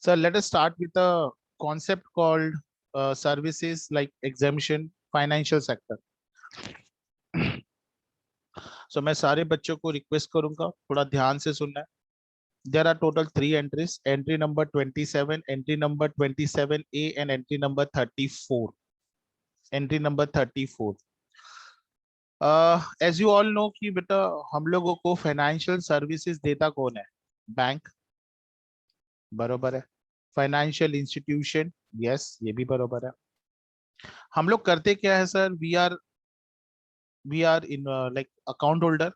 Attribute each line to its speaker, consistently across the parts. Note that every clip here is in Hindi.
Speaker 1: So let us start with a concept called services like exemption, financial sector. So मैं सारे बच्चों को रिक्वेस्ट करूंगा थोड़ा ध्यान से सुनना है. There are total three entries. Entry number 27, entry number 27A, and entry number 34. Entry number 34. As you all know कि बेटा हम लोगों को फाइनेंशियल सर्विसेज देता कौन है? बैंक. बरोबर है. Financial institution. यस, ये भी बरोबर है. हम लोग करते क्या है sir? We are in like account holder.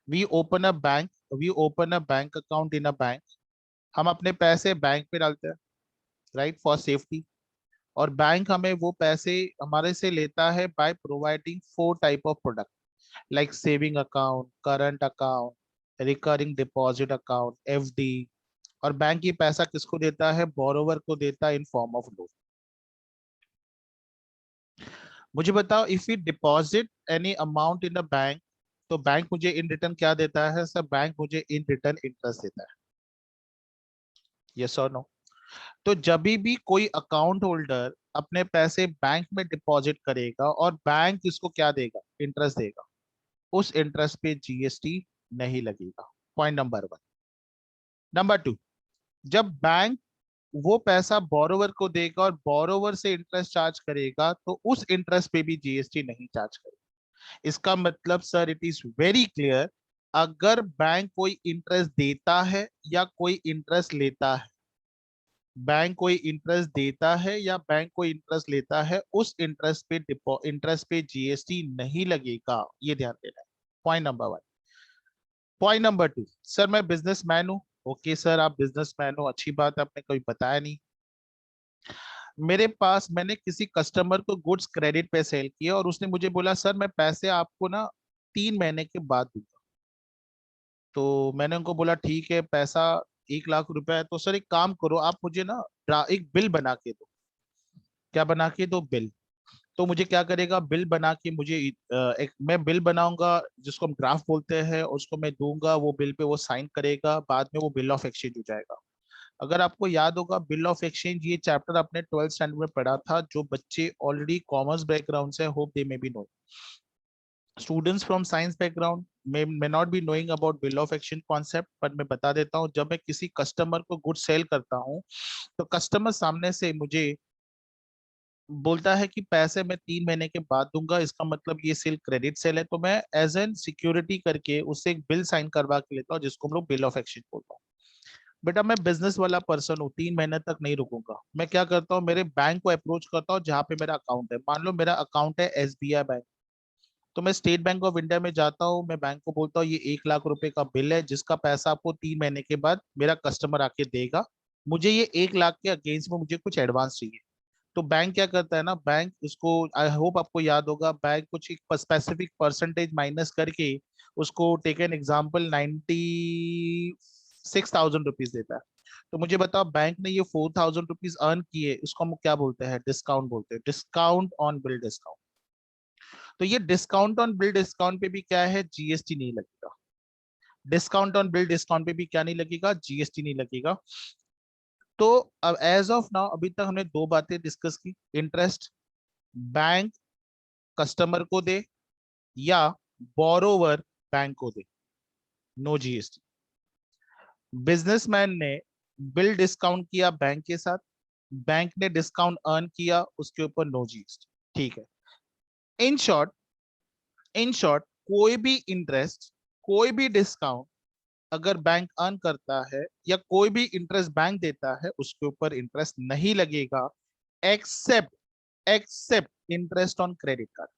Speaker 1: We open a bank. We open a bank account in a bank. हम अपने पैसे बैंक पे डालते हैं, राइट, फॉर सेफ्टी. और बैंक हमें वो पैसे हमारे से लेता है by providing four type of product like saving account, current account, recurring deposit account, FD. और बैंक ये पैसा किसको देता है? बोरोवर को देता है इन फॉर्म ऑफ लोन. मुझे बताओ, if you deposit any amount in a bank, तो बैंक मुझे इन रिटर्न क्या देता है सर? बैंक मुझे इन रिटर्न इंटरेस्ट देता है. यस और नो? तो जब भी कोई अकाउंट होल्डर अपने पैसे बैंक में डिपॉजिट करेगा और बैंक इसको क्या देगा? इंटरेस्ट देगा. उस इंटरेस्ट पे जीएसटी नहीं लगेगा. Point number one. Number two, जब बैंक वो पैसा बोरोवर को देगा और बोरोवर से इंटरेस्ट चार्ज करेगा, तो उस इंटरेस्ट पे भी जीएसटी नहीं चार्ज करेगा. इसका मतलब sir, it is very clear, अगर बैंक कोई इंटरेस्ट देता है या कोई इंटरेस्ट लेता है, बैंक कोई इंटरेस्ट देता है या बैंक कोई इंटरेस्ट लेता है, उस इंटरेस्ट पे जीएसटी नहीं लगेगा. ये ध्यान देना है. Point number one. Point number two, sir मैं बिजनेसमैन हूँ. ओके सर, आप बिजनेसमैन हो, अच्छी बात है, आपने कभी बताया नहीं. मेरे पास मैंने किसी कस्टमर को गुड्स क्रेडिट पे सेल किया और उसने मुझे बोला सर मैं पैसे आपको ना 3 महीने के बाद दूंगा. तो मैंने उनको बोला ठीक है, पैसा 1 लाख रुपए है, तो सर एक काम करो, आप मुझे ना एक बिल बना के दो. क्या बना के दो? बिल. तो मुझे क्या करेगा? बिल बना के मुझे एक मैं बिल बनाऊंगा जिसको हम ड्राफ्ट बोलते हैं, उसको मैं दूंगा, वो बिल पे वो साइन करेगा, बाद में वो बिल ऑफ एक्सचेंज हो जाएगा. अगर आपको याद होगा, बिल ऑफ एक्सचेंज ये चैप्टर आपने 12th स्टैंडर्ड में पढ़ा था. जो बच्चे ऑलरेडी कॉमर्स बैकग्राउंड से, hope they may be know. Students from science background may not be knowing about bill of exchange concept, पर मैं बता देता हूँ. जब मैं किसी कस्टमर को गुड सेल करता हूँ, तो कस्टमर सामने से मुझे बोलता है कि पैसे मैं 3 महीने के बाद दूंगा. इसका मतलब ये सेल क्रेडिट सेल है, तो मैं एज एन सिक्योरिटी करके उससे एक बिल साइन करवा के लेता हूँ, जिसको हम लोग बिल ऑफ एक्सचेंज बोलता हूँ. बेटा मैं बिजनेस वाला पर्सन हूँ, 3 महीने तक नहीं रुकूंगा. मैं क्या करता हूँ, मेरे बैंक को अप्रोच करता हूँ जहाँ पे मेरा अकाउंट है. मान लो मेरा अकाउंट है एसबीआई बैंक, तो मैं स्टेट बैंक ऑफ इंडिया में जाता हूँ. मैं बैंक को बोलता हूँ ये 1 लाख रुपए का बिल है, जिसका पैसा आपको 3 महीने के बाद मेरा कस्टमर आके देगा. मुझे ये 1 लाख के अगेंस्ट में मुझे कुछ एडवांस चाहिए. तो बैंक क्या करता है ना, बैंक इसको, आई होप आपको याद होगा, बैंक कुछ एक स्पेसिफिक परसेंटेज माइनस करके उसको, टेक एन एग्जाम्पल, 96,000 रुपीज देता है. तो मुझे बताओ, बैंक ने ये 4,000 रुपीज अर्न किए, इसको हम क्या बोलते हैं? डिस्काउंट बोलते हैं. Discount on bill discount. तो ये डिस्काउंट ऑन बिल डिस्काउंट पे भी क्या है? जीएसटी नहीं लगेगा. डिस्काउंट ऑन बिल डिस्काउंट पे भी क्या नहीं लगेगा? जीएसटी नहीं लगेगा. तो अब एज ऑफ नाउ, अभी तक हमने दो बातें डिस्कस की. इंटरेस्ट बैंक कस्टमर को दे या बोरोवर बैंक को दे, नो जीएसटी. बिजनेसमैन ने बिल डिस्काउंट किया बैंक के साथ, बैंक ने डिस्काउंट अर्न किया, उसके ऊपर नो जीएसटी. ठीक है. इन शॉर्ट, कोई भी इंटरेस्ट, कोई भी डिस्काउंट अगर बैंक अर्न करता है या कोई भी इंटरेस्ट बैंक देता है, उसके ऊपर इंटरेस्ट नहीं लगेगा, except interest on credit card.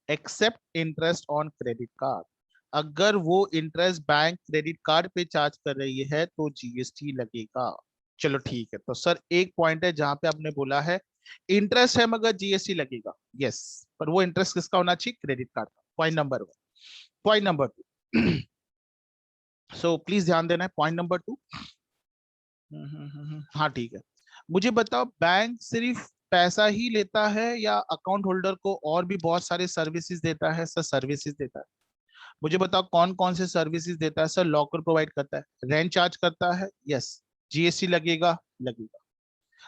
Speaker 1: Except interest on credit card. अगर वो इंटरेस्ट बैंक क्रेडिट कार्ड पे चार्ज कर रही है तो जीएसटी लगेगा. चलो ठीक है. तो सर एक पॉइंट है जहां पे आपने बोला है इंटरेस्ट है मगर जीएसटी लगेगा. यस, पर वो इंटरेस्ट किसका होना चाहिए? क्रेडिट कार्ड का. Point number one. Point number two. So please ध्यान देना है. Point number two. हाँ ठीक है. मुझे बताओ, बैंक सिर्फ पैसा ही लेता है या अकाउंट होल्डर को और भी बहुत सारे सर्विसेज देता है? सर सर्विसेज देता है. मुझे बताओ कौन कौन से सर्विसेज देता है? सर लॉकर प्रोवाइड करता है, रेंट चार्ज करता है, यस. जीएसटी लगेगा? लगेगा।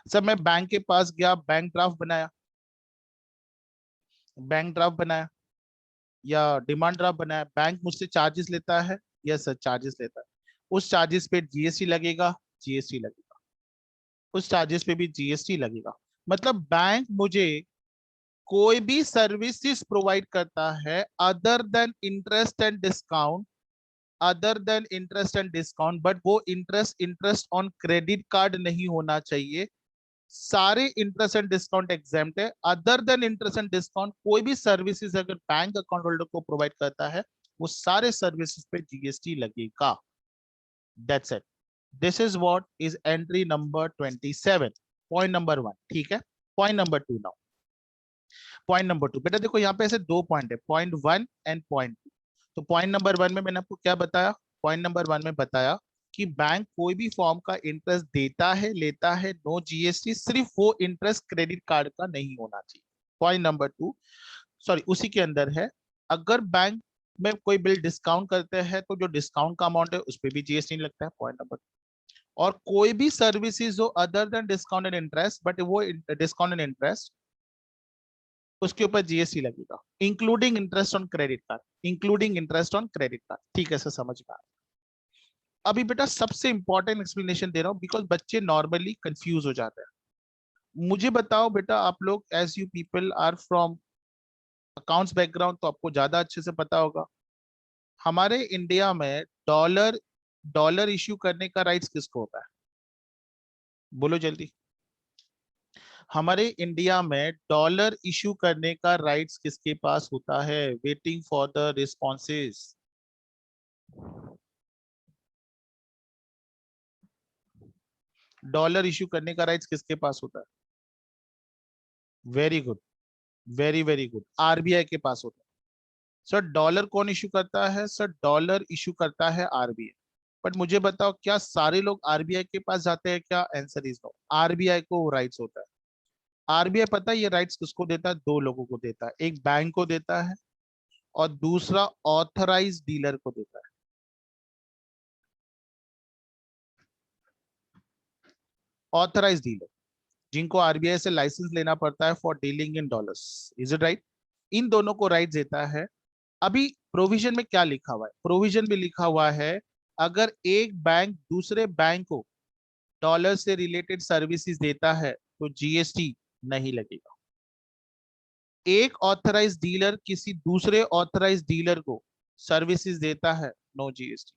Speaker 1: सर मैं बैंक के पास गया, बैंक ड्राफ्ट बनाया या डिमांड ड्राफ्ट बनाया, बैंक मुझसे चार्जेस लेता है? यस सर, चार्जेस लेता है। उस चार्जेस पे जीएसटी लगेगा? जीएसटी लगेगा। उस चार्जेस पे भी जीएसटी लगेगा। मतलब बैंक मुझे कोई भी सर्विसेज प्रोवाइड करता है other than interest and discount, but वो इंटरेस्ट ऑन क्रेडिट कार्ड नहीं होना चाहिए। सारे इंटरेस्ट एंड डिस्काउंट एग्जाम्प्ट है। Other than interest and discount कोई भी सर्विसेज अगर बैंक अकाउंट होल्डर को प्रोवाइड करता है, वो सारे सर्विसेज पे जीएसटी लगेगा। That's it. This is what is entry number 27, point number 1। ठीक है। Point number 2 now. Point number 2 बेटा देखो, यहाँ पे ऐसे दो पॉइंट है, पॉइंट 1 एंड पॉइंट 2। तो पॉइंट नंबर 1 में मैंने आपको क्या बताया? पॉइंट नंबर 1 में बताया कि बैंक कोई भी फॉर्म का इंटरेस्ट देता है, लेता है, नो जीएसटी। सिर्फ वो इंटरेस्ट क्रेडिट कार्ड का नहीं होना चाहिए। पॉइंट नंबर 2, सॉरी उसी के अंदर है, अगर बैंक में कोई बिल डिस्काउंट करते हैं तो जो डिस्काउंट का अमाउंट है उस पर भी जीएसटी नहीं लगता है। Point number 2। और कोई भी सर्विसेज हो other than discount and interest, but वो डिस्काउंट एंड इंटरेस्ट, उसके ऊपर जीएसटी लगेगा, including interest on credit card, including interest on credit card. ठीक है सर, समझ में आ रहा है। अभी बेटा सबसे इंपॉर्टेंट एक्सप्लेनेशन दे रहा हूं, बिकॉज बच्चे नॉर्मली कंफ्यूज हो जाते हैं। मुझे बताओ बेटा, आप लोग as you people are from accounts background, तो आपको ज्यादा अच्छे से पता होगा, हमारे इंडिया में डॉलर डॉलर इश्यू करने का राइट्स किसको होता है? बोलो जल्दी। हमारे इंडिया में डॉलर इश्यू करने का राइट्स किसके पास होता है? Waiting for the responses. Dollar issue करने का राइट्स किसके पास होता है? Very good, very very good, RBI के पास होता है। सर डॉलर कौन इश्यू करता है? सर डॉलर इश्यू करता है आरबीआई। बट मुझे बताओ, क्या सारे लोग आरबीआई के पास जाते हैं क्या? Answer is no. आरबीआई को राइट्स होता है। आरबीआई पता है ये राइट्स किसको देता है? दो लोगों को देता है, एक बैंक को देता है और दूसरा ऑथराइज डीलर को देता है। ऑथराइज डीलर, जिनको आरबीआई से लाइसेंस लेना पड़ता है for dealing in dollars. Is it right? इन दोनों को राइट देता है। अभी प्रोविजन में क्या लिखा हुआ है? प्रोविजन में लिखा हुआ है, अगर एक बैंक दूसरे बैंक को डॉलर से रिलेटेड सर्विसेज देता है तो जीएसटी नहीं लगेगा। एक ऑथराइज डीलर किसी दूसरे ऑथराइज डीलर को सर्विसेज देता है, no GST.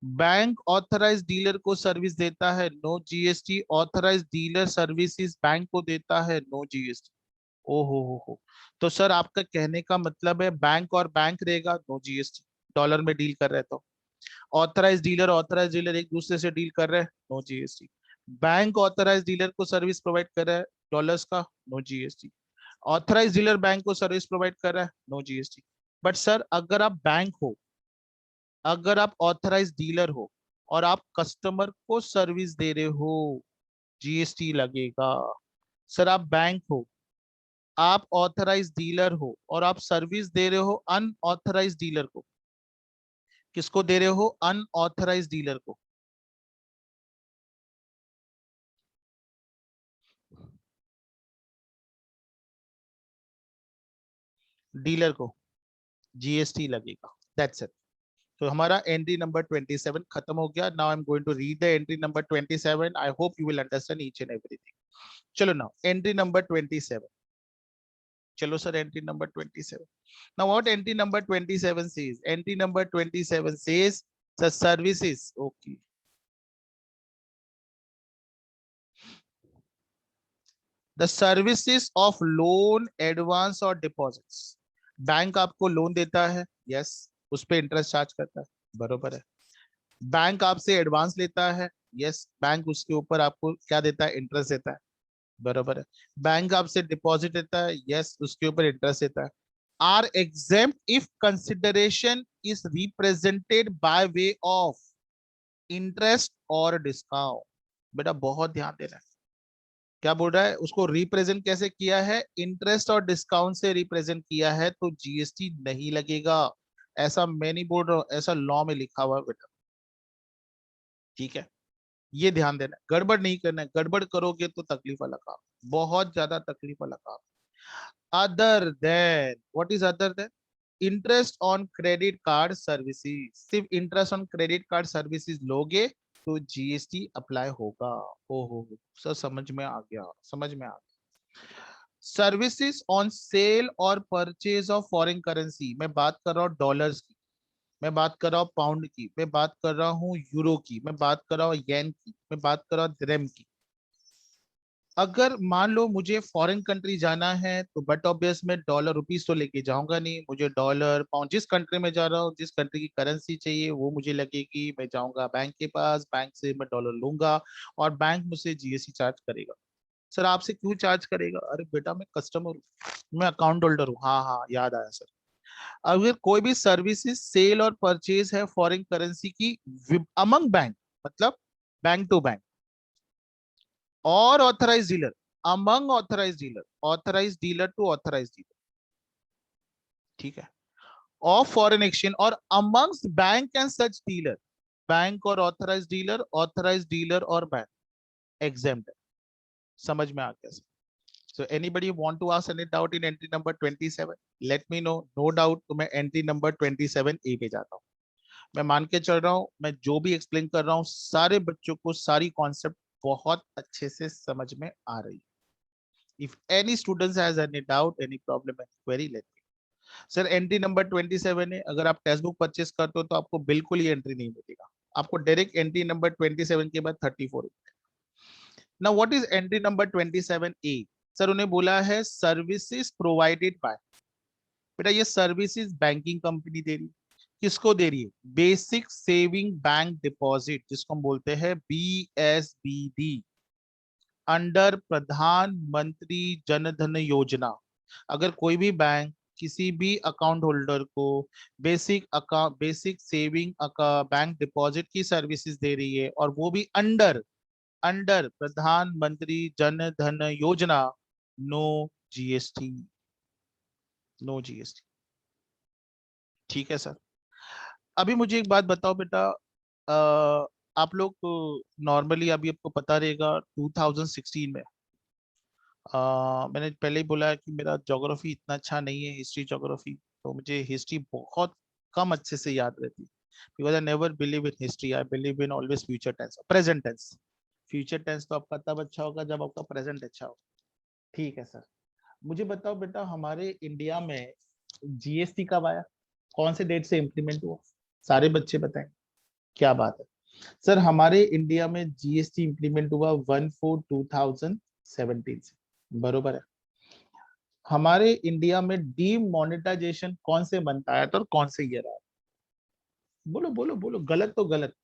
Speaker 1: Bank authorise dealer को सर्विस देता है, no GST. Authorise dealer services bank को देता है, नो जीएसटी। ओ हो। तो सर आपका कहने का मतलब है बैंक और बैंक रहेगा, नो जीएसटी, डॉलर में डील कर रहे तो। ऑथराइज डीलर एक दूसरे से डील कर रहे हैं, no GST. Bank authorise dealer को सर्विस प्रोवाइड कर रहा है डॉलर्स का, no GST. Authorise dealer bank को सर्विस प्रोवाइड कर रहा है, नो जीएसटी। बट सर अगर आप बैंक हो, अगर आप ऑथराइज डीलर हो और आप कस्टमर को सर्विस दे रहे हो, जीएसटी लगेगा। सर आप बैंक हो, आप ऑथराइज डीलर हो और आप सर्विस दे रहे हो अनऑथराइज डीलर को। किसको दे रहे हो? अनऑथराइज डीलर को। डीलर को जीएसटी लगेगा। That's it. तो हमारा एंट्री नंबर 27 खत्म हो गया। Now I am going to read the entry number 27। I hope you will understand each and everything. चलो नाउ एंट्री नंबर 27। चलो sir entry number 27। Now what entry number 27 says? Entry number 27 says the services, okay, the services of loan, advance और डिपॉजिट्स। बैंक आपको लोन देता है, यस, उस पे इंटरेस्ट चार्ज करता है, बरोबर है। बैंक आपसे एडवांस लेता है, यस, बैंक उसके ऊपर आपको क्या देता है? इंटरेस्ट देता है, बरोबर है। बैंक आपसे डिपॉजिट लेता है, यस, उसके ऊपर इंटरेस्ट देता है। Are exempt if consideration is represented by way of interest और डिस्काउंट। बेटा बहुत ध्यान देना है, क्या बोल रहा है? उसको रिप्रेजेंट कैसे किया है? इंटरेस्ट और डिस्काउंट से रिप्रेजेंट किया है, तो जीएसटी नहीं लगेगा। ऐसा मैं नहीं बोल रहा हूं, ऐसा लॉ में लिखा हुआ है बेटा। ठीक है। ये ध्यान देना, गड़बड़ नहीं करना है, गड़बड़ करोगे तो तकलीफ वाला काम, बहुत ज्यादा तकलीफ वाला काम। Other than, what is other than? Interest on credit card services, सिर्फ interest on credit card services लोगे तो जीएसटी अप्लाई होगा। ओ हो सर, समझ में आ गया, समझ में आ गया। सर्विसेज ऑन सेल और परचेज ऑफ फॉरेन करेंसी, मैं बात कर रहा हूँ डॉलर्स की, मैं बात कर रहा हूँ पाउंड की, मैं बात कर रहा हूँ यूरो की, मैं बात कर रहा हूँ येन की, मैं बात कर रहा हूँ दिरहम की। अगर मान लो मुझे फॉरेन कंट्री जाना है तो बट ऑब्वियस मैं डॉलर रुपीस तो लेके जाऊंगा नहीं, मुझे डॉलर पाउंड, जिस कंट्री में जा रहा हूँ जिस कंट्री की करेंसी चाहिए वो मुझे लगेगी, मैं जाऊंगा बैंक के पास, बैंक से मैं डॉलर लूंगा और बैंक मुझसे जीएसटी चार्ज करेगा। सर आपसे क्यों चार्ज करेगा? अरे बेटा मैं कस्टमर हूँ, मैं अकाउंट होल्डर हूँ। हाँ हाँ याद आया सर। अगर कोई भी सर्विसेज सेल और परचेज है फॉरेन करेंसी की अमंग बैंक, मतलब बैंक टू बैंक और authorise dealer, among authorise dealer, authorise dealer to authorise dealer, ठीक है, ऑफ फॉरेन एक्सचेंज और amongst bank and such dealer, bank और ऑथराइज डीलर और बैंक एग्जेम्प्ट है। समझ में आ गया sir? So anybody want to ask any doubt in entry number 27? Let me know. No doubt तो मैं entry number 27 A पे जाता हूँ। मैं मान के चल रहा हूँ मैं जो भी एक्सप्लेन कर रहा हूँ सारे बच्चों को सारी कॉन्सेप्ट बहुत अच्छे से समझ में आ रही है। If any students has any doubt, any problem, any query, let me। Sir entry number 27 है, अगर आप टेक्स्ट बुक परचेस करते हो तो आपको बिल्कुल ये एंट्री नहीं मिलेगा, आपको डायरेक्ट एंट्री नंबर 27 के बाद 34। Now what is entry number 27 A? Sir उन्हें बोला है सर्विसेज प्रोवाइडेड बाय, बेटा ये सर्विसेज बैंकिंग कंपनी दे रही है, किसको दे रही है? बेसिक सेविंग बैंक डिपॉजिट, जिसको हम बोलते हैं बीएसबीडी, अंडर प्रधानमंत्री जन धन योजना। अगर कोई भी बैंक किसी भी अकाउंट होल्डर को बेसिक सेविंग बैंक डिपॉजिट की सर्विसेज दे रही है और वो भी अंडर अंडर प्रधानमंत्री जन धन योजना, नो जीएसटी, नो जीएसटी, ठीक है सर। अभी मुझे एक बात बताओ बेटा, आप लोग नॉर्मली अभी आपको पता रहेगा 2016 में, मैंने पहले ही बोला है कि मेरा ज्योग्राफी इतना अच्छा नहीं है, हिस्ट्री ज्योग्राफी, तो मुझे हिस्ट्री बहुत कम अच्छे से याद रहती, because I never believe in history, I believe in always future tense, present tense. Future tense तो आपका तब अच्छा होगा जब आपका प्रेजेंट अच्छा हो। ठीक है सर, मुझे बताओ बेटा हमारे इंडिया में जीएसटी कब आया, कौन से डेट से इंप्लीमेंट हुआ? सारे बच्चे बताएं, क्या बात है। सर हमारे इंडिया में जीएसटी इंप्लीमेंट हुआ 1/4/2017 से, बरोबर है। हमारे इंडिया में डीमोनेटाइजेशन कौन से बनता है तो कौन से ईयर आया? बोलो बोलो बोलो, गलत तो गलत।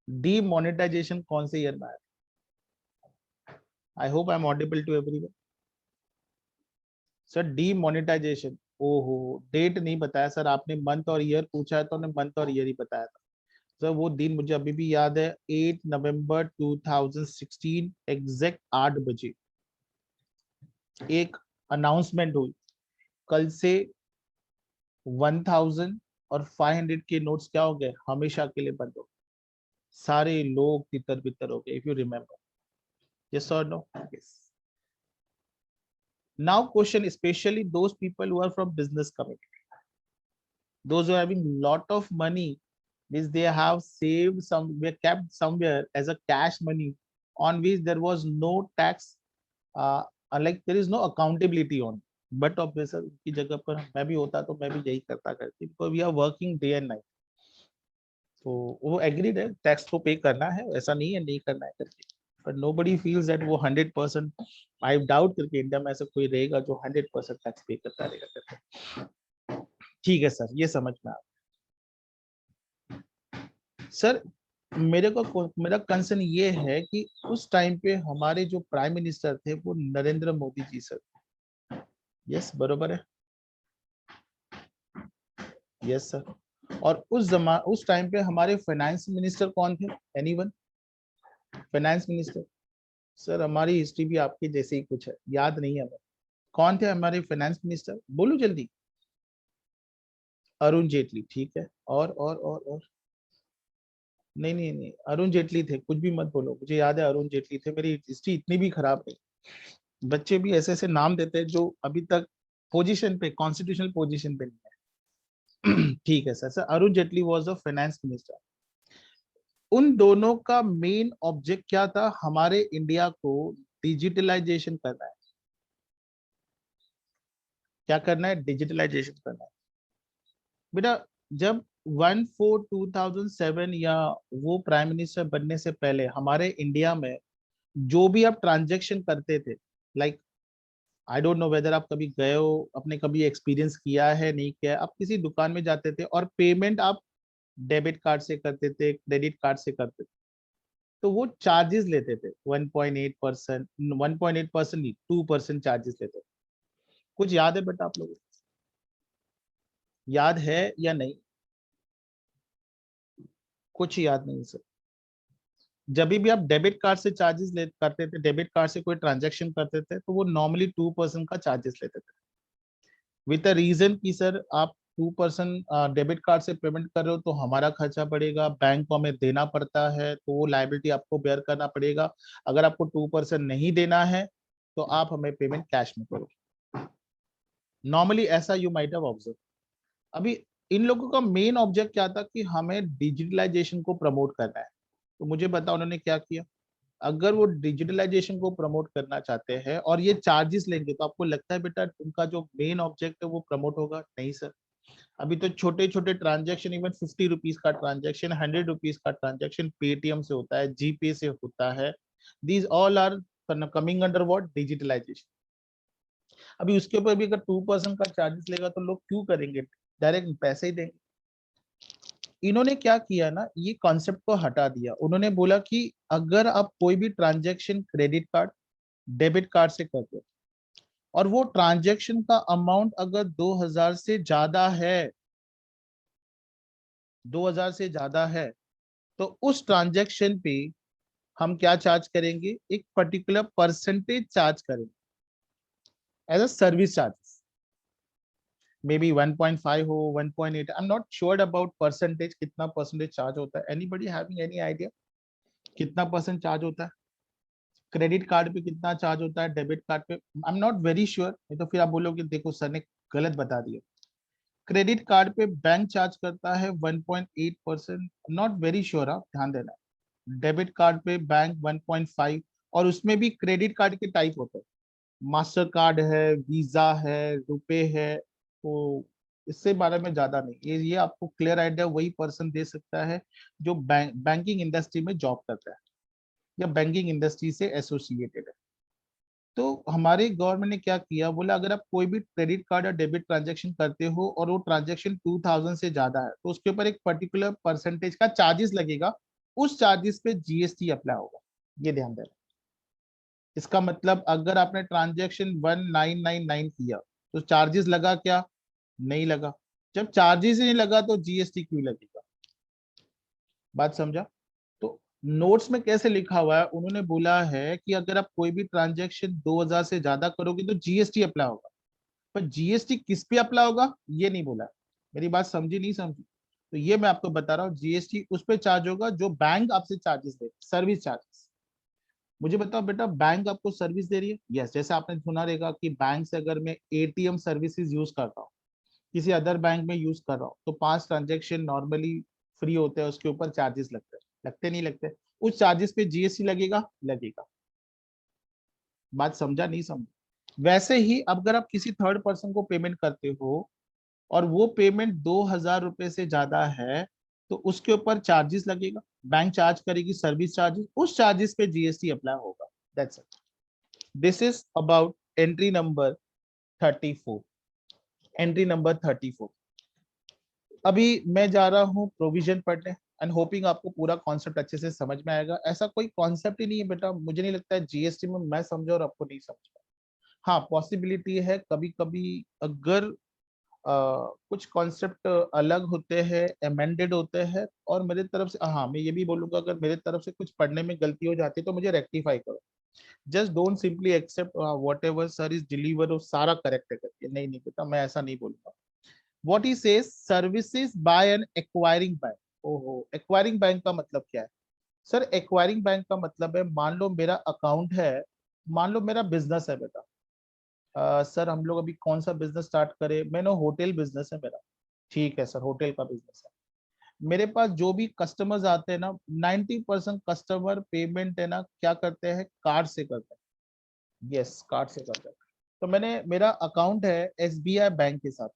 Speaker 1: डीमोनेटाइजेशन कौन से ईयर में आया? I hope I am audible to everyone. Sir demonetisation, ओहो, डेट नहीं बताया सर आपने, मंथ और ईयर पूछा है तो हमने मंथ और ईयर ही बताया था। सर वो दिन मुझे अभी भी याद है, 8 नवंबर 2016 एग्जैक्ट 8 बजे एक अनाउंसमेंट हुई, कल से 1500 के नोट्स क्या हो गए, हमेशा के लिए बंद हो गए, सारे लोग तितर बितर हो गए, इफ यू रिमेम्बर, यस और no? Yes. Now question, specially those people who are from business community, those who are having lot of money, means they have saved somewhere, kept somewhere as a cash money on which there was no tax, uh, like there is no accountability on, but obviously उनकी जगह पर मैं भी होता तो मैं भी यही करता करती, because we are working day and night, तो वो एग्रीड है टैक्स को पे करना है, ऐसा नहीं है नहीं करना है करके, but nobody feels that वो 100%, आई डाउट करके इंडिया में ऐसा कोई रहेगा जो 100% टैक्स पे करता रहेगा करके। ठीक है सर, ये समझ में आ। सर मेरा कंसर्न ये है कि उस टाइम पे हमारे जो प्राइम मिनिस्टर थे वो नरेंद्र मोदी जी सर। यस बरोबर है, यस सर। और उस टाइम पे हमारे फाइनेंस मिनिस्टर कौन थे? एनीवन? फाइनेंस मिनिस्टर, सर हमारी हिस्ट्री भी आपकी जैसे ही कुछ है, याद नहीं है हमें, कौन थे हमारे फाइनेंस मिनिस्टर, बोलो जल्दी। अरुण जेटली, ठीक है, और नहीं नहीं नहीं, अरुण जेटली थे, कुछ भी मत बोलो, मुझे याद है अरुण जेटली थे। मेरी हिस्ट्री इतनी भी खराब नहीं, बच्चे भी ऐसे ऐसे नाम देते हैं जो अभी तक पोजीशन पे, कॉन्स्टिट्यूशनल पोजीशन पे नहीं है। ठीक है sir. Sir Arun Jaitley was a finance minister. उन दोनों का मेन ऑब्जेक्ट क्या था? हमारे इंडिया को डिजिटलाइजेशन करना है। क्या करना है? डिजिटलाइजेशन करना है। बेटा जब 1/4/2007 या वो प्राइम मिनिस्टर बनने से पहले हमारे इंडिया में जो भी आप ट्रांजेक्शन करते थे, like I don't know whether आप कभी गए हो, आपने कभी एक्सपीरियंस किया है नहीं किया है, आप किसी दुकान में जाते थे और पेमेंट आप डेबिट कार्ड से करते थे, क्रेडिट कार्ड से करते थे, तो वो चार्जेस लेते थे 1.8%, 1.8% नहीं, 2% चार्जेस लेते थे। कुछ याद है बेटा आप लोगों को? याद है या नहीं? कुछ याद नहीं सर। जब भी आप डेबिट कार्ड से चार्जेस ले करते थे, डेबिट कार्ड से कोई ट्रांजेक्शन करते थे, तो वो नॉर्मली 2% का चार्जेस लेते थे, विद अ रीजन कि सर आप 2% डेबिट कार्ड से पेमेंट कर रहे हो तो हमारा खर्चा पड़ेगा, बैंक को हमें देना पड़ता है, तो वो लाइबिलिटी आपको बेयर करना पड़ेगा। अगर आपको 2% नहीं देना है तो आप हमें पेमेंट कैश में करो। नॉर्मली ऐसा यू माइट हैव ऑब्जर्व। अभी इन लोगों का मेन ऑब्जेक्ट क्या था? कि हमें डिजिटलाइजेशन को प्रमोट करना है। तो मुझे बताओ उन्होंने क्या किया? अगर वो डिजिटलाइजेशन को प्रमोट करना चाहते हैं और ये चार्जेस लेंगे, तो आपको लगता है बेटा उनका जो मेन ऑब्जेक्ट है वो प्रमोट होगा? नहीं सर। अभी तो छोटे छोटे ट्रांजेक्शन, इवन 50 रुपीज का ट्रांजेक्शन, 100 रुपीज का ट्रांजेक्शन पेटीएम से होता है, जीपे से होता है। These all are coming under what? Digitalisation. अभी उसके ऊपर भी अगर 2% का चार्जेस लेगा तो लोग क्यों करेंगे? डायरेक्ट पैसे ही देंगे। इन्होंने क्या किया ना, ये कॉन्सेप्ट को हटा दिया। उन्होंने बोला कि अगर आप कोई भी transaction credit card, debit card से करते हो और वो ट्रांजेक्शन का अमाउंट अगर 2000 से ज्यादा है, 2000 से ज्यादा है, तो उस ट्रांजेक्शन पे हम क्या चार्ज करेंगे? एक पर्टिकुलर परसेंटेज चार्ज करेंगे as a service charges. May be 1.5 हो, 1.8, I am not sure about percentage, कितना परसेंटेज चार्ज होता है। एनीबडी हैविंग एनी आइडिया कितना परसेंट चार्ज होता है? क्रेडिट कार्ड पे कितना चार्ज होता है, डेबिट कार्ड पे? आई एम नॉट वेरी श्योर, नहीं तो फिर आप बोलोगे देखो सर ने गलत बता दिया। क्रेडिट कार्ड पे बैंक चार्ज करता है 1.8%, नॉट वेरी श्योर, आप ध्यान देना। डेबिट कार्ड पे बैंक 1.5, और उसमें भी क्रेडिट कार्ड के टाइप होते हैं, मास्टर कार्ड है, वीजा है, रुपए है। तो इससे बारे में ज्यादा नहीं, ये आपको क्लियर आइडिया वही पर्सन दे सकता है जो बैंकिंग इंडस्ट्री में जॉब करता है या बैंकिंग इंडस्ट्री से एसोसिएटेड है। तो हमारे गवर्नमेंट ने क्या किया, बोला अगर आप कोई भी क्रेडिट कार्ड या डेबिट ट्रांजेक्शन करते हो और वो ट्रांजेक्शन 2000 से ज्यादा है, तो उसके ऊपर एक पर्टिकुलर परसेंटेज का चार्जेस लगेगा। उस चार्जेस पे जीएसटी अप्लाई होगा। ये ध्यान देना। इसका मतलब अगर आपने ट्रांजेक्शन 1999 किया तो चार्जेस लगा क्या? नहीं लगा। जब चार्जेस ही नहीं लगा तो जीएसटी क्यों लगेगा? बात समझा? तो नोट्स में कैसे लिखा हुआ है, उन्होंने बोला है कि अगर आप कोई भी ट्रांजेक्शन 2000 से ज्यादा करोगे तो जीएसटी अप्लाई होगा। पर जीएसटी किस पे अप्लाई होगा ये नहीं बोला। मेरी बात समझी नहीं समझी? तो ये मैं आपको बता रहा हूँ, जीएसटी उस पे चार्ज होगा जो बैंक आपसे चार्जेस दे, सर्विस चार्जेस। मुझे बताओ बेटा, बैंक आपको सर्विस दे रही है? यस। जैसे आपने सुना रहेगा कि बैंक से अगर मैं एटीएम सर्विसेज यूज करता हूँ, किसी अदर बैंक में यूज कर रहा हूँ, तो 5 ट्रांजेक्शन नॉर्मली फ्री होते हैं, उसके ऊपर चार्जेस लगते हैं, लगते नहीं लगते? उस चार्जेस पे जीएसटी लगेगा? लगेगा। बात समझा नहीं समझा? वैसे ही अगर आप किसी थर्ड पर्सन को पेमेंट करते हो और वो पेमेंट 2000 रुपए से ज्यादा है, तो उसके ऊपर चार्जेस लगेगा, बैंक चार्ज करेगी सर्विस चार्जेस, उस चार्जेस पे जीएसटी अप्लाई होगा। That's it. This is about entry number 34। Entry number 34। अभी मैं जा रहा हूँ प्रोविजन पढ़ने, एंड होपिंग आपको पूरा कॉन्सेप्ट अच्छे से समझ में आएगा। ऐसा कोई कॉन्सेप्ट ही नहीं है बेटा, मुझे नहीं लगता है जीएसटी में मैं समझा और आपको नहीं समझा। हाँ, पॉसिबिलिटी है कभी कभी अगर कुछ कॉन्सेप्ट अलग होते हैं, अमेंडेड होते हैं, और मेरे तरफ से, हाँ मैं ये भी बोलूंगा, अगर मेरे तरफ से कुछ पढ़ने में गलती हो जाती है तो मुझे रेक्टिफाई करो। Just don't simply accept whatever sir is deliver वो सारा करेक्ट है करके। नहीं नहीं बेटा, मैं ऐसा नहीं बोलूंगा। What he says, services by an acquiring bank. ओहो, एक्वायरिंग बैंक का मतलब क्या है? सर एक्वायरिंग बैंक का मतलब है, मान लो मेरा अकाउंट है, मान लो मेरा बिजनेस है बेटा। सर हम लोग अभी कौन सा बिजनेस स्टार्ट करें? मैंने होटल बिजनेस है मेरा। ठीक है सर, होटल का बिजनेस है। मेरे पास जो भी कस्टमर्स आते हैं ना, 90% कस्टमर पेमेंट है ना क्या करते हैं, कार्ड से करते हैं। यस, कार्ड से करते हैं। तो मैंने, मेरा अकाउंट है एसबीआई बैंक के साथ।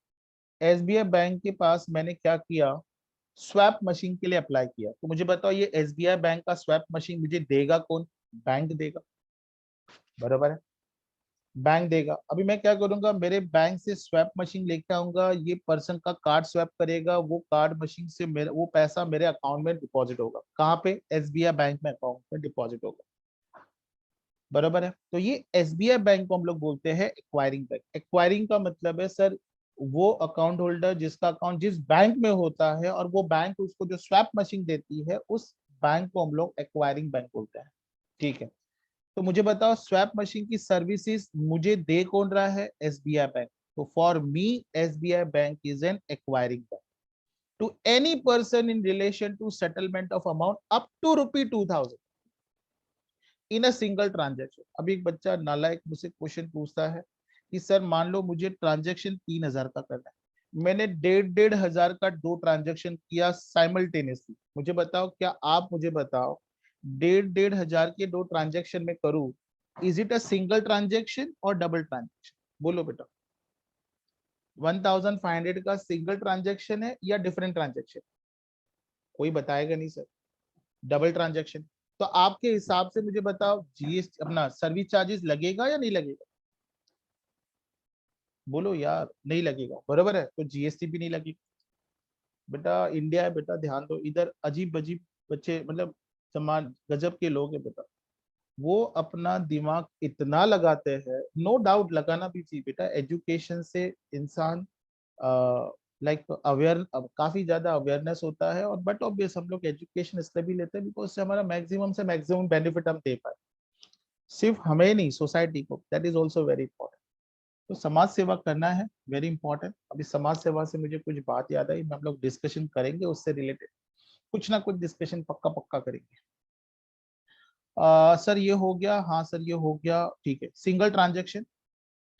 Speaker 1: एसबीआई बैंक के पास मैंने क्या किया, स्वैप मशीन के लिए अप्लाई किया। तो मुझे बताओ ये एसबीआई बैंक का स्वैप मशीन मुझे देगा कौन? बैंक देगा, बराबर है, बैंक देगा। अभी मैं क्या करूंगा, मेरे बैंक से स्वैप मशीन लेके आऊंगा, ये पर्सन का कार्ड स्वैप करेगा, वो कार्ड मशीन से मेरा वो पैसा मेरे अकाउंट में डिपॉजिट होगा। कहाँ पे? एसबीआई बैंक में अकाउंट में डिपॉजिट होगा, बराबर है। तो ये एसबीआई बैंक को हम लोग बोलते हैं एक्वायरिंग बैंक। एक्वायरिंग का मतलब है सर, वो अकाउंट होल्डर जिसका अकाउंट जिस बैंक में होता है और वो बैंक उसको जो स्वैप मशीन देती है, उस बैंक को हम लोग एक्वायरिंग बैंक बोलते हैं। ठीक है, तो मुझे बताओ स्वैप मशीन की सर्विसेज मुझे दे कौन रहा है? SBI bank. तो for me SBI bank is an acquiring bank to any person in relation to settlement of amount up to ₹2000 in a single transaction. अभी एक बच्चा नालायक मुझसे क्वेश्चन पूछता है कि सर मान लो मुझे ट्रांजेक्शन 3000 का करना है, मैंने 1,500 का दो ट्रांजेक्शन किया साइमल्टेनियसली। मुझे बताओ, क्या आप मुझे बताओ, 1,500 के दो ट्रांजेक्शन में करूं, is it a single transaction और डबल ट्रांजेक्शन? बोलो बेटा, 1500 का सिंगल ट्रांजेक्शन है या डिफरेंट ट्रांजेक्शन? कोई बताएगा नहीं सर, डबल ट्रांजेक्शन। तो आपके हिसाब से मुझे बताओ, जीएसटी अपना सर्विस चार्जेस लगेगा या नहीं लगेगा? बोलो यार, नहीं लगेगा, बराबर है, तो जीएसटी भी नहीं लगेगी। बेटा इंडिया है बेटा, ध्यान दो, इधर अजीब अजीब बच्चे, मतलब समान गजब के लोग हैं बेटा। वो अपना दिमाग इतना लगाते हैं, नो डाउट लगाना भी चाहिए बेटा, एजुकेशन से इंसान लाइक अवेयर, काफी ज्यादा अवेयरनेस होता है। और बट ऑब्वियस हम लोग एजुकेशन इसलिए भी लेते हैं बिकॉज से हमारा मैक्सिमम से मैक्सिमम बेनिफिट हम दे पाए, सिर्फ हमें नहीं, सोसाइटी को। That is also very important. तो समाज सेवा करना है, वेरी इंपॉर्टेंट। अभी समाज सेवा से मुझे कुछ बात याद आई, हम लोग डिस्कशन करेंगे उससे रिलेटेड, कुछ ना कुछ डिस्कशन पक्का पक्का करेंगे। सर ये हो गया, हाँ सर ये हो गया, ठीक है। Single transaction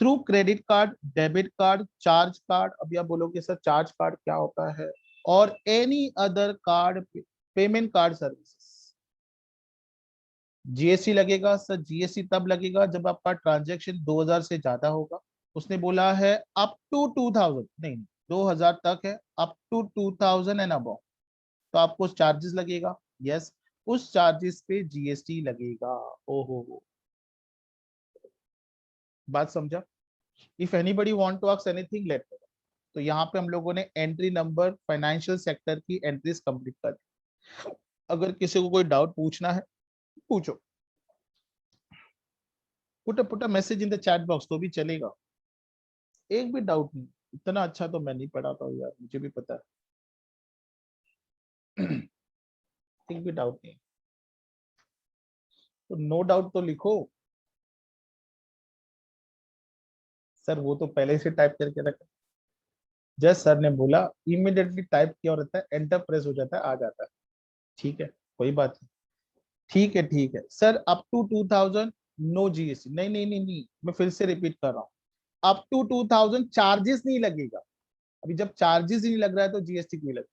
Speaker 1: through credit card, debit card, charge card. अभी आप बोलोगे सर चार्ज कार्ड क्या होता है? और any other card, payment card services. GST लगेगा सर, जीएसटी तब लगेगा जब आपका ट्रांजेक्शन 2000 से ज्यादा होगा। उसने बोला है अप टू 2000, नहीं 2000 तक है, अप टू 2000 एंड अबव, तो आपको चार्जेस लगेगा। यस, उस चार्जेस पे जीएसटी लगेगा। ओहो, बात समझा? If anybody want to ask anything let me. तो यहाँ पे हम लोगों ने एंट्री नंबर फाइनेंशियल सेक्टर की एंट्रीज कंप्लीट कर दी। अगर किसी को कोई डाउट पूछना है, पूछो, put put message in the chat box तो भी चलेगा। एक भी डाउट नहीं, इतना अच्छा तो मैं नहीं पढ़ाता हूँ यार, मुझे भी पता है। एक भी डाउट नहीं, तो नो डाउट तो लिखो। सर वो तो पहले से टाइप करके रखा, जस्ट सर ने बोला, इमीडिएटली टाइप किया और रहता है, एंटर प्रेस हो जाता है, आ जाता है। ठीक है, कोई बात नहीं। ठीक है ठीक है sir, up to 2000 no GST. नहीं नहीं नहीं नहीं, मैं फिर से रिपीट कर रहा हूँ, अप टू 2000 चार्जेस नहीं लगेगा। अभी जब चार्जेस ही नहीं लग रहा है तो जीएसटी क्यों लगे?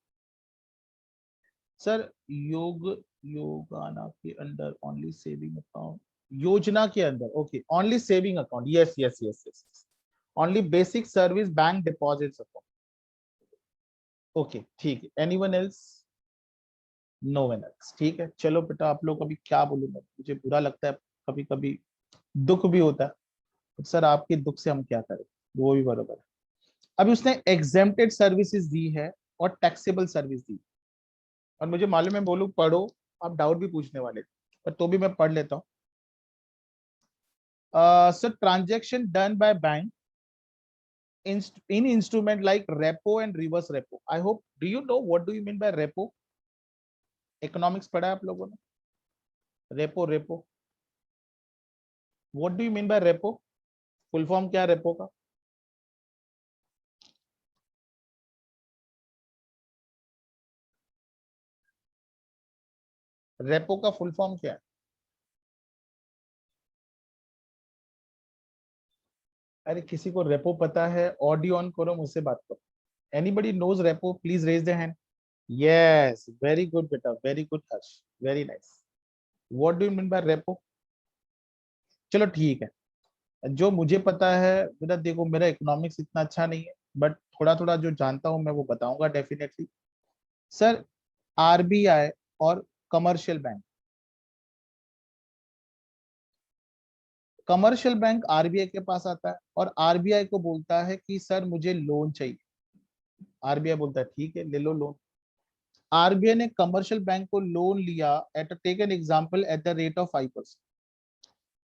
Speaker 1: सर योग, योगाना के अंदर ओनली सेविंग अकाउंट, योजना के अंदर okay, only saving account, yes yes yes yes, only basic service bank deposits account. Okay ठीक है, anyone else? No one else, ठीक है। चलो बेटा, आप लोग अभी क्या बोलूं मैं, मुझे बुरा लगता है, कभी कभी दुख भी होता है। सर आपके दुख से हम क्या करें, वो भी बरोबर है। अभी उसने एग्जेम्प्टेड सर्विसेज दी है और टैक्सेबल सर्विस दी, और मुझे मालूम है बोलूं पढ़ो, आप डाउट भी पूछने वाले थे, पर तो भी मैं पढ़ लेता हूँ। Sir transaction done by bank in instrument like repo and reverse repo. I hope, do you know what do you mean by repo? Economics पढ़ा है आप लोगों ने? Repo, repo, what do you mean by repo? Full form क्या है रेपो का? रेपो का फुल फॉर्म क्या है? अरे किसी को रेपो पता है? ऑडियो ऑन करो, मुझसे बात करो। Anybody knows repo, please raise the hand. Yes, very good बेटा, very good Harsh, very nice. What do you mean by repo? चलो ठीक है, जो मुझे पता है बेटा, देखो मेरा इकोनॉमिक्स इतना अच्छा नहीं है, बट थोड़ा थोड़ा जो जानता हूं मैं वो बताऊंगा डेफिनेटली। सर, आरबीआई और commercial bank, commercial bank RBI के पास आता है और आरबीआई को बोलता है कि सर मुझे लोन चाहिए। आरबीआई बोलता है ठीक है, ले लो लोन। आरबीआई ने कमर्शियल बैंक को लोन लिया, at take an example, at the rate of 5%।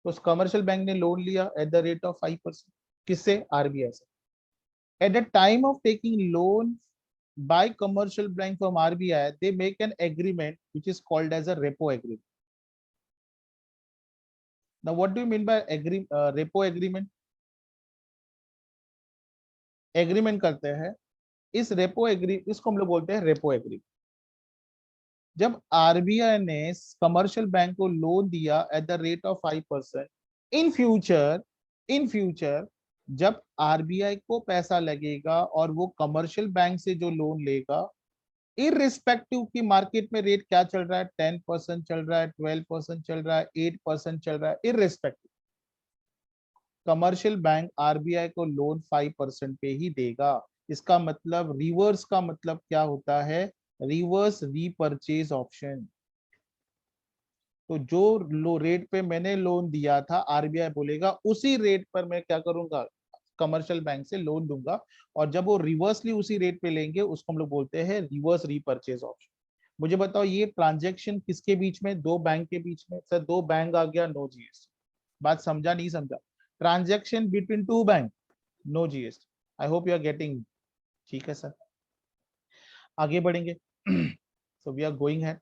Speaker 1: तो उस कमर्शियल बैंक ने लोन लिया एट द रेट ऑफ 5%। किससे? आरबीआई से। At the time of taking loan by commercial bank from RBI, they make an agreement which is called as a repo agreement. Now, what do you mean by repo agreement? Agreement करते हैं, इस रेपो एग्री इसको हम लोग बोलते हैं रेपो एग्रीमेंट। जब आरबीआई ने कमर्शियल बैंक को लोन दिया eight the rate of 5%, in future जब आरबीआई को पैसा लगेगा और वो कमर्शियल बैंक से जो लोन लेगा, इररिस्पेक्टिव की मार्केट में रेट क्या चल रहा है, 10% चल रहा है, 12% चल रहा है, 8% चल रहा है, इररिस्पेक्टिव कमर्शियल बैंक आरबीआई को लोन 5% पे ही देगा। इसका मतलब रिवर्स का मतलब क्या होता है? Reverse repurchase option. तो जो लो रेट पे मैंने लोन दिया था, आरबीआई बोलेगा उसी रेट पर मैं क्या करूंगा, कमर्शियल बैंक से लोन दूंगा। और जब वो रिवर्सली उसी रेट पे लेंगे, उसको हम लोग बोलते हैं रिवर्स रीपरचेज ऑप्शन। मुझे बताओ, ये ट्रांजैक्शन किसके बीच में? दो बैंक के बीच में। सर दो बैंक आ गया, नो जीएसटी। बात समझा नहीं समझा? Transaction between two bank, no GST. I hope you are getting. ठीक है सर, आगे बढ़ेंगे। सो वी आर गोइंग है।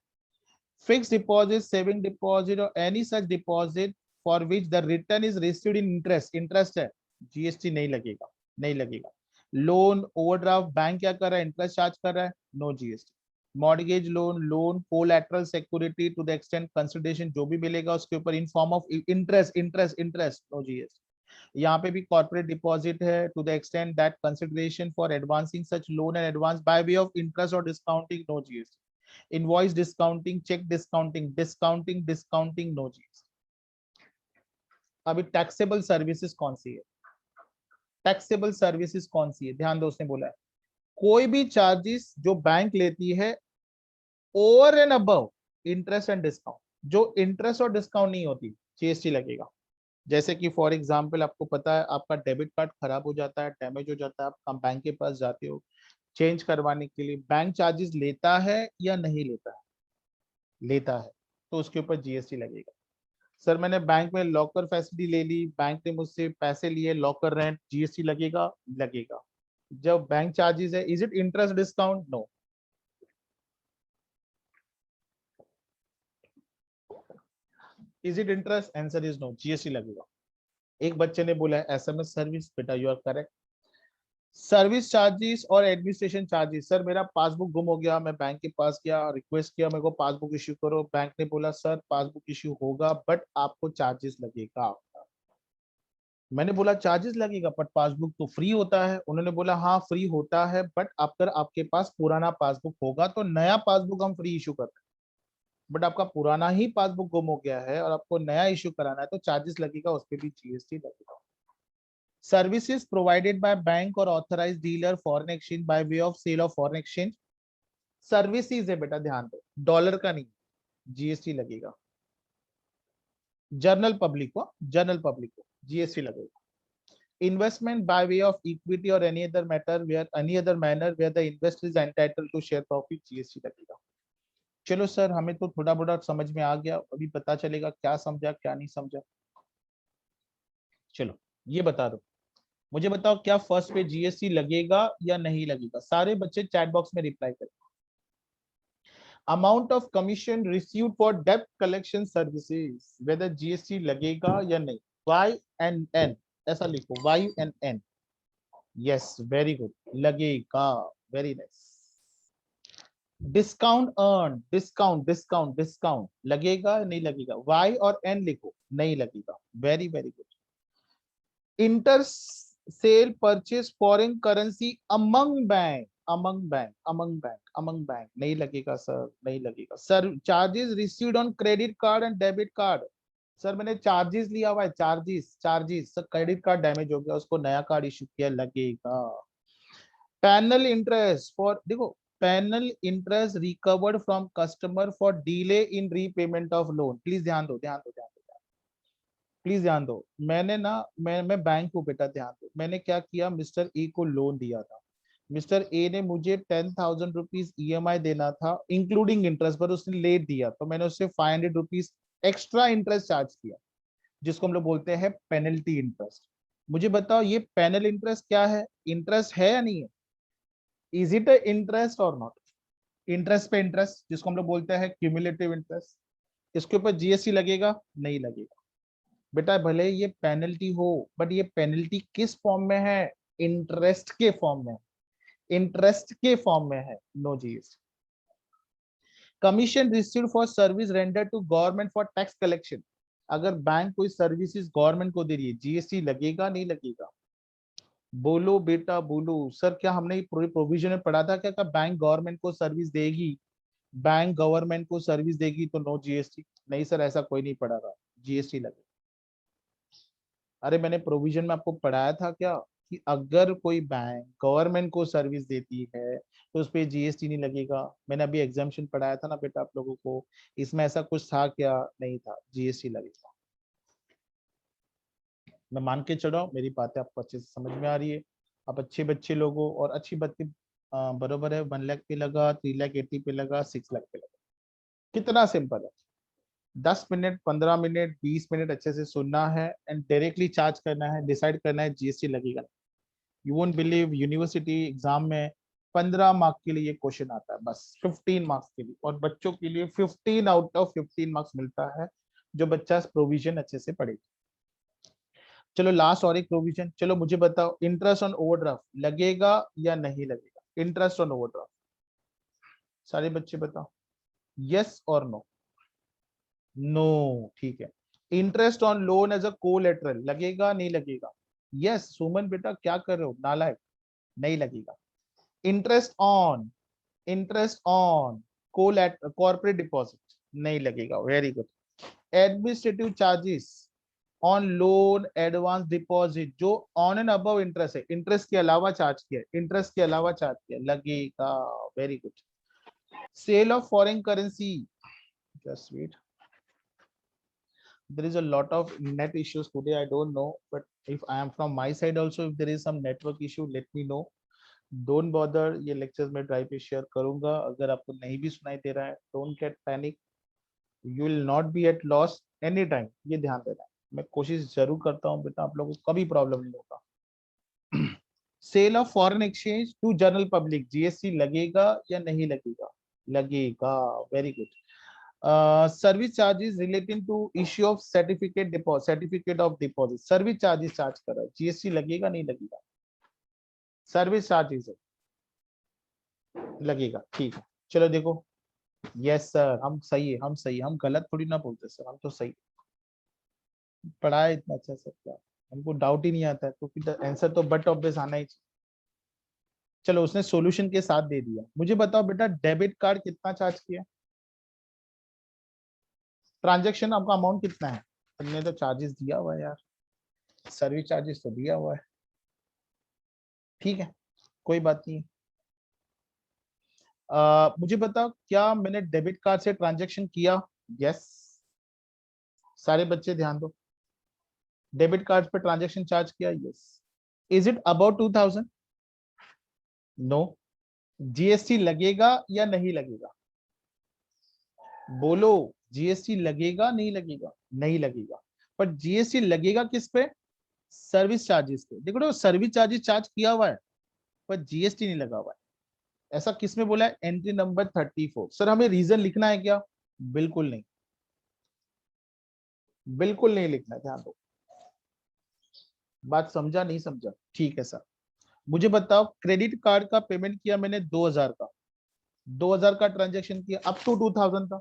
Speaker 1: फिक्स डिपॉजिट, सेविंग डिपॉजिट और any such deposit for which the return is received in interest, interest है, जीएसटी नहीं लगेगा, नहीं लगेगा। लोन, ओवरड्राफ्ट, बैंक क्या कर रहा है? इंटरेस्ट चार्ज कर रहा है, no GST. Mortgage loan, loan collateral security to the extent consideration जो भी मिलेगा उसके ऊपर in form of interest, interest, interest, no GST. यहाँ पे भी कॉर्पोरेट डिपॉजिट है, to the extent that consideration for advancing such loan and advance by way of interest और discounting, no GST. Invoice discounting, cheque discounting, discounting, no GST. अभी टैक्सेबल सर्विसेज कौन सी है? टैक्सेबल सर्विसेज कौन सी है? ध्यान दो, उसने बोला है कोई भी चार्जेस जो बैंक लेती है over and above interest and discount, जो इंटरेस्ट और डिस्काउंट नहीं होती, जीएसटी लगेगा। जैसे कि फॉर एग्जांपल, आपको पता है आपका डेबिट कार्ड खराब हो जाता है, डैमेज हो जाता है, आप बैंक के पास जाते हो चेंज करवाने के लिए, बैंक चार्जेस लेता है या नहीं लेता है? लेता है, तो उसके ऊपर जीएसटी लगेगा। सर मैंने बैंक में लॉकर फैसिलिटी ले ली, बैंक ने मुझसे पैसे लिए, लॉकर रेंट, जीएसटी लगेगा? लगेगा। जब बैंक चार्जेस है, is it interest discount? No. Is it interest? Answer is no, GST लगेगा। एक बच्चे ने बोला एसएमएस सर्विस, बेटा you are correct. Service charges और एडमिनिस्ट्रेशन चार्जेस, सर मेरा पासबुक गुम हो गया, मैं बैंक के पास गया, रिक्वेस्ट किया मेरे को पासबुक इश्यू करो, बैंक ने बोला सर पासबुक इश्यू होगा बट आपको चार्जेस लगेगा। मैंने बोला चार्जेस लगेगा बट पासबुक तो फ्री होता है। उन्होंने बोला हाँ फ्री होता है, बट अगर आपके पास पुराना पासबुक होगा तो नया पासबुक हम फ्री इशू करते हैं, बट आपका पुराना ही पासबुक गुम हो गया है और आपको नया इशू कराना है तो चार्जेस लगेगा, उस पर भी जीएसटी लगेगा। सर्विसेज प्रोवाइडेड बाय बैंक और authorised dealer foreign exchange by way of sale of foreign exchange, services है बेटा, ध्यान दो, डॉलर का नहीं, जीएसटी लगेगा। जनरल पब्लिक को, जनरल पब्लिक को जीएसटी लगेगा। Investment by way of equity और any other matter where any other manner where the investor is entitled to share profit, GST लगेगा। चलो सर, हमें तो थोड़ा बड़ा समझ में आ गया, अभी पता चलेगा क्या समझा क्या नहीं समझा। चलो ये बता दो, मुझे बताओ क्या फर्स्ट पे जीएसटी लगेगा या नहीं लगेगा? सारे बच्चे चैट बॉक्स में रिप्लाई करें। Amount of commission received for डेब्ट कलेक्शन सर्विसेज, वेदर जीएसटी लगेगा या नहीं? वाई एंड एन, ऐसा लिखो, Y and N. Yes, very good, लगेगा, very nice. Discount earn, discount discount discount लगेगा नहीं लगेगा, वाई और एन लिखो, नहीं लगेगा। Very very good. Inter sale purchase foreign currency among bank, among bank, among bank, among bank, नहीं लगेगा सर, नहीं लगेगा sir. Charges received on credit card and debit card, sir मैंने चार्जेस लिया हुआ है, charges charges sir, credit card damage हो गया, उसको नया कार्ड इशू किया, लगेगा। पैनल इंटरेस्ट फॉर, देखो, panel interest recovered from customer for delay in repayment of loan, please ध्यान दो, ध्यान दो, ध्यान दो, प्लीज ध्यान दो। मैंने ना, मैं बैंक को, बेटा ध्यान दो, मैंने क्या किया, मिस्टर ए को लोन दिया था। मिस्टर ए ने मुझे 10,000 रुपीज EMI देना था इंक्लूडिंग इंटरेस्ट, पर उसने लेट दिया, तो मैंने उससे 500 रुपीज एक्स्ट्रा इंटरेस्ट चार्ज किया, जिसको हम लोग बोलते हैं पेनल्टी इंटरेस्ट। मुझे बताओ ये पेनल इंटरेस्ट क्या है, इंटरेस्ट है या नहीं है? इज इट इंटरेस्ट और नॉट? इंटरेस्ट पे इंटरेस्ट, जिसको हम लोग बोलते हैं क्यूमुलेटिव इंटरेस्ट, इसके ऊपर GST लगेगा नहीं लगेगा? बेटा भले ये पेनल्टी हो, बट ये पेनल्टी किस फॉर्म में है? इंटरेस्ट के फॉर्म में, इंटरेस्ट के फॉर्म में है, no GST। Commission received for service render to government for tax collection, अगर बैंक कोई सर्विसेज गवर्नमेंट को दे रही है, GST लगेगा नहीं लगेगा? बोलो बेटा बोलो। सर क्या हमने पूरे प्रोविजन में पढ़ा था क्या बैंक गवर्नमेंट को सर्विस देगी, बैंक गवर्नमेंट को सर्विस देगी तो नो GST? नहीं सर, ऐसा कोई नहीं पढ़ा था, GST लगेगा। अरे मैंने प्रोविजन में आपको पढ़ाया था क्या कि अगर कोई बैंक गवर्नमेंट को सर्विस देती है तो उस पर GST नहीं लगेगा? मैंने अभी एग्जाम्शन पढ़ाया था ना बेटा आप लोगों को, इसमें ऐसा कुछ था क्या? नहीं था, GST लगेगा। मैं मान के चल रहा हूँ मेरी बातें आपको अच्छे से समझ में आ रही है, आप अच्छे बच्चे लोगों, और अच्छी बातें बरोबर है। 1 लाख पे लगा, 3,80,000 पे लगा, 6 लाख पे लगा, कितना सिंपल है। 10 मिनट, 15 मिनट, 20 मिनट अच्छे से सुनना है एंड डायरेक्टली चार्ज करना है, डिसाइड करना है GST लगेगा। You won't believe, university exam में 15 मार्क के लिए ये क्वेश्चन आता है, बस 15 मार्क्स के लिए, और बच्चों के लिए 15 आउट ऑफ 15 मार्क्स मिलता है, जो बच्चा प्रोविजन अच्छे से पढ़ेगा। चलो लास्ट और एक प्रोविजन, चलो मुझे बताओ, इंटरेस्ट ऑन ओवरड्राफ्ट लगेगा या नहीं लगेगा? इंटरेस्ट ऑन ओवरड्राफ्ट, सारे बच्चे बताओ, यस और नो? नो, ठीक है। Interest on loan as a collateral लगेगा नहीं लगेगा? यस सुमन बेटा, क्या कर रहे हो नालायक, नहीं लगेगा। Interest on, interest on corporate deposit, नहीं लगेगा, very good. Administrative charges on loan advance deposit, जो ऑन एंड अबव इंटरेस्ट है, इंटरेस्ट के अलावा चार्ज किया, इंटरेस्ट के अलावा चार्ज किया, लगेगा, very good. Sale of foreign currency, just wait, there is a lot of net issues today, I don't know, but if I am from my side also, if there is some network issue, let me know, don't bother। ये lectures मैं ड्राइव पे शेयर करूंगा, अगर आपको नहीं भी सुनाई दे रहा है, don't get panic, you will not be at loss anytime, ये ध्यान देना है। मैं कोशिश जरूर करता हूँ बेटा आप लोगों को कभी प्रॉब्लम नहीं होगा। Sale of foreign exchange to general public, GST लगेगा या नहीं लगेगा? लगेगा, very good. Service charges relating to issue of certificate deposit, certificate of deposit, service charges charge कर रहा है, GST लगेगा नहीं लगेगा? सर्विस चार्जेस है, लगेगा, ठीक है। चलो देखो, यस सर, हम सही है, हम सही है, हम गलत थोड़ी ना बोलते सर, हम तो सही पढ़ा है इतना अच्छा सर, क्या हमको डाउट ही नहीं आता है, क्योंकि आंसर तो बट ऑब्वियस आना ही चाहिए। चलो उसने सॉल्यूशन के साथ दे दिया। मुझे बताओ बेटा, डेबिट कार्ड कितना चार्ज किया? ट्रांजेक्शन आपका अमाउंट कितना है? तुमने तो चार्जेस दिया हुआ है यार, सर्विस चार्जेस तो दिया हुआ है, ठीक है, कोई बात नहीं। मुझे बताओ, क्या मैंने डेबिट कार्ड से ट्रांजेक्शन किया? यस, सारे बच्चे ध्यान दो, डेबिट कार्ड पे ट्रांजेक्शन चार्ज किया, yes. Is it about 2,000? No. GST लगेगा या नहीं लगेगा? बोलो, GST लगेगा नहीं लगेगा? नहीं लगेगा, पर GST लगेगा किस पे? सर्विस चार्जेस पे। देखो सर्विस चार्जेस चार्ज किया हुआ है, पर GST नहीं लगा हुआ है। ऐसा किसमें बोला है? Entry number 34। सर हमें रीजन लिखना है क्या? बिल्कुल नहीं, बिल्कुल नहीं लिखना है, ध्यान दो। बात समझा नहीं समझा? ठीक है सर। मुझे बताओ, क्रेडिट कार्ड का पेमेंट किया मैंने 2,000 का, 2000 का ट्रांजेक्शन किया, अप टू 2000 था,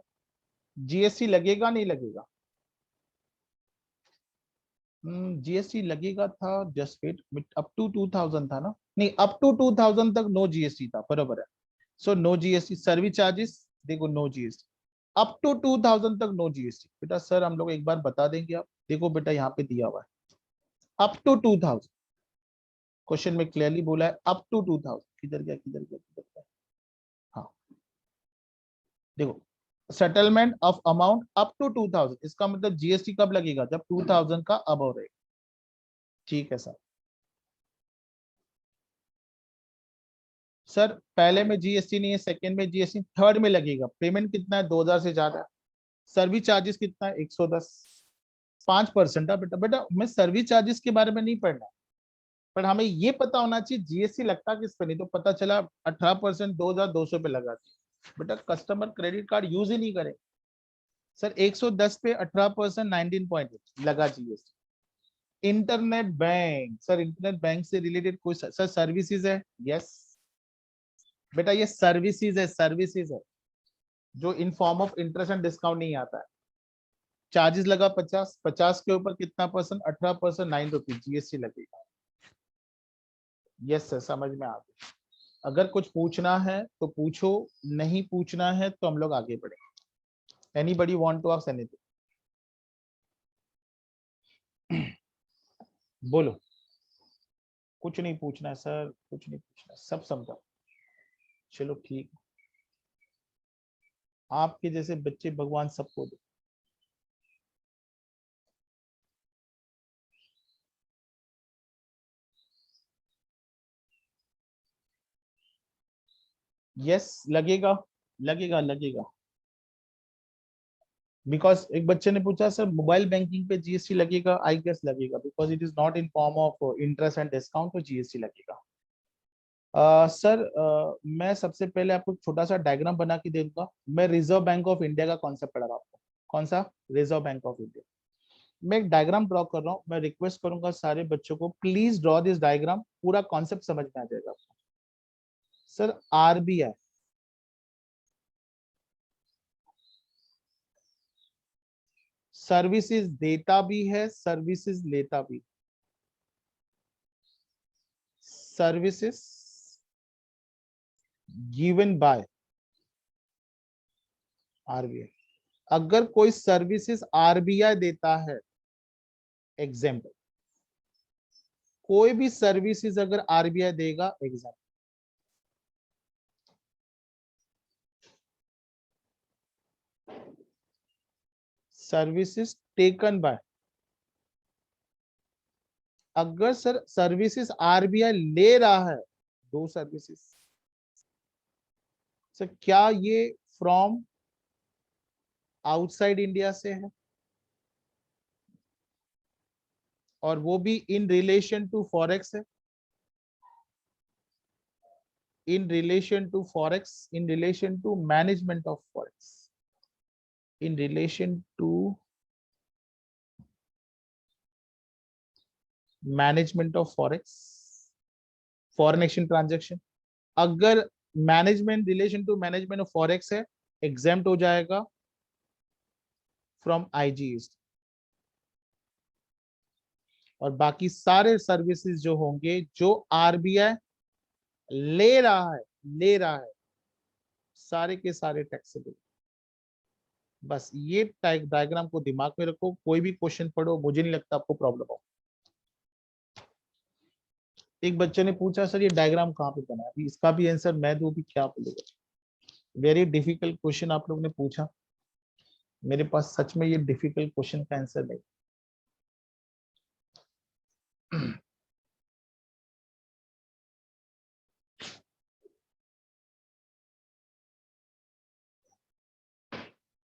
Speaker 1: जीएसटी लगेगा नहीं लगेगा? जीएसटी लगेगा था, जस्ट वेट, अप टू 2000 था ना, नहीं अप टू 2000 तक नो जीएसटी था, बराबर है। So no GST, service charges देखो नो जीएसटी, अप टू 2000 तक नो जीएसटी। बेटा सर हम लोग एक बार बता देंगे, आप देखो बेटा यहाँ पे दिया हुआ है अप टू 2000, क्वेश्चन में क्लियरली बोला है अप टू 2000। किधर गया किधर गया किधर गया, हाँ देखो, settlement of amount up to 2000, इसका मतलब जीएसटी कब लगेगा? जब 2000 का अबव रहेगा। ठीक है सर। सर पहले में जीएसटी नहीं है, सेकंड में जीएसटी, थर्ड में लगेगा। पेमेंट कितना है? 2000 से ज्यादा है। सर्विस चार्जेस कितना है? 110, 5% है बेटा। बेटा मैं सर्विस चार्जेस के बारे में नहीं पढ़ना, पर हमें ये पता होना चाहिए जीएसटी लगता किस पे, नहीं तो पता चला 18% 2200 पे लगा दिया, बेटा कस्टमर क्रेडिट कार्ड यूज ही नहीं करे। सर 110 पे 18% 19.8 लगा GST. Internet bank, sir internet bank से रिलेटेड कोई सर सर्विसेज है? यस बेटा, ये सर्विसेज है, सर्विसेज है जो इन form of interest and discount नहीं आता है। चार्जेस लगा 50, 50 के ऊपर कितना परसेंट? 18%, 9 रुपीज जीएसटी लगेगा। यस सर, समझ में आ गया। अगर कुछ पूछना है तो पूछो, नहीं पूछना है तो हम लोग आगे बढ़े। Anybody want to ask anything? बोलो। कुछ नहीं पूछना है सर, कुछ नहीं पूछना है, सब समझा। चलो ठीक, आपके जैसे बच्चे भगवान सबको दे। यस लगेगा, लगेगा लगेगा। बिकॉज एक बच्चे ने पूछा सर मोबाइल बैंकिंग पे जीएसटी लगेगा, आई गेस लगेगा, because it is not in form of interest and discount, तो जीएसटी लगेगा। सर मैं सबसे पहले आपको एक छोटा सा डायग्राम बना के दे दूंगा। मैं रिजर्व बैंक ऑफ इंडिया का कॉन्सेप्ट पढ़ा रहा हूँ आपको। कौन सा? Reserve bank of India. मैं एक डायग्राम ड्रॉ कर रहा हूँ, मैं रिक्वेस्ट करूंगा सारे बच्चों को प्लीज ड्रॉ दिस डायग्राम, पूरा कॉन्सेप्ट समझ में आ जाएगा आपको। सर आरबीआई सर्विसेज देता भी है, सर्विसेज लेता भी। Services given by RBI. अगर कोई सर्विसेज आरबीआई देता है, एग्जाम्पल कोई भी सर्विसेज अगर आरबीआई देगा, एग्जाम्पल सर्विसेज टेकन बाय, अगर सर सर्विसेज आरबीआई ले रहा है, दो सर्विसेज, सर क्या ये फ्रॉम आउटसाइड इंडिया से है, और वो भी इन रिलेशन टू फॉरेक्स है, in relation to forex, in relation to management of forex, in relation to management of forex, foreign exchange transaction. अगर management, relation to management of forex है, एग्जाम्प्ट हो जाएगा फ्रॉम आईजीएसटी। और बाकी सारे सर्विसेज जो होंगे जो आरबीआई ले रहा है, ले रहा है, सारे के सारे टैक्सेबल। बस ये डायग्राम को दिमाग में रखो, कोई भी क्वेश्चन पढ़ो, मुझे नहीं लगता आपको प्रॉब्लम हो। एक बच्चे ने पूछा सर ये डायग्राम कहाँ पे बना है, अभी इसका भी आंसर मैं दूं भी क्या बोलेगा? वेरी डिफिकल्ट क्वेश्चन आप लोग ने पूछा, मेरे पास सच में ये डिफिकल्ट क्वेश्चन का आंसर नहीं।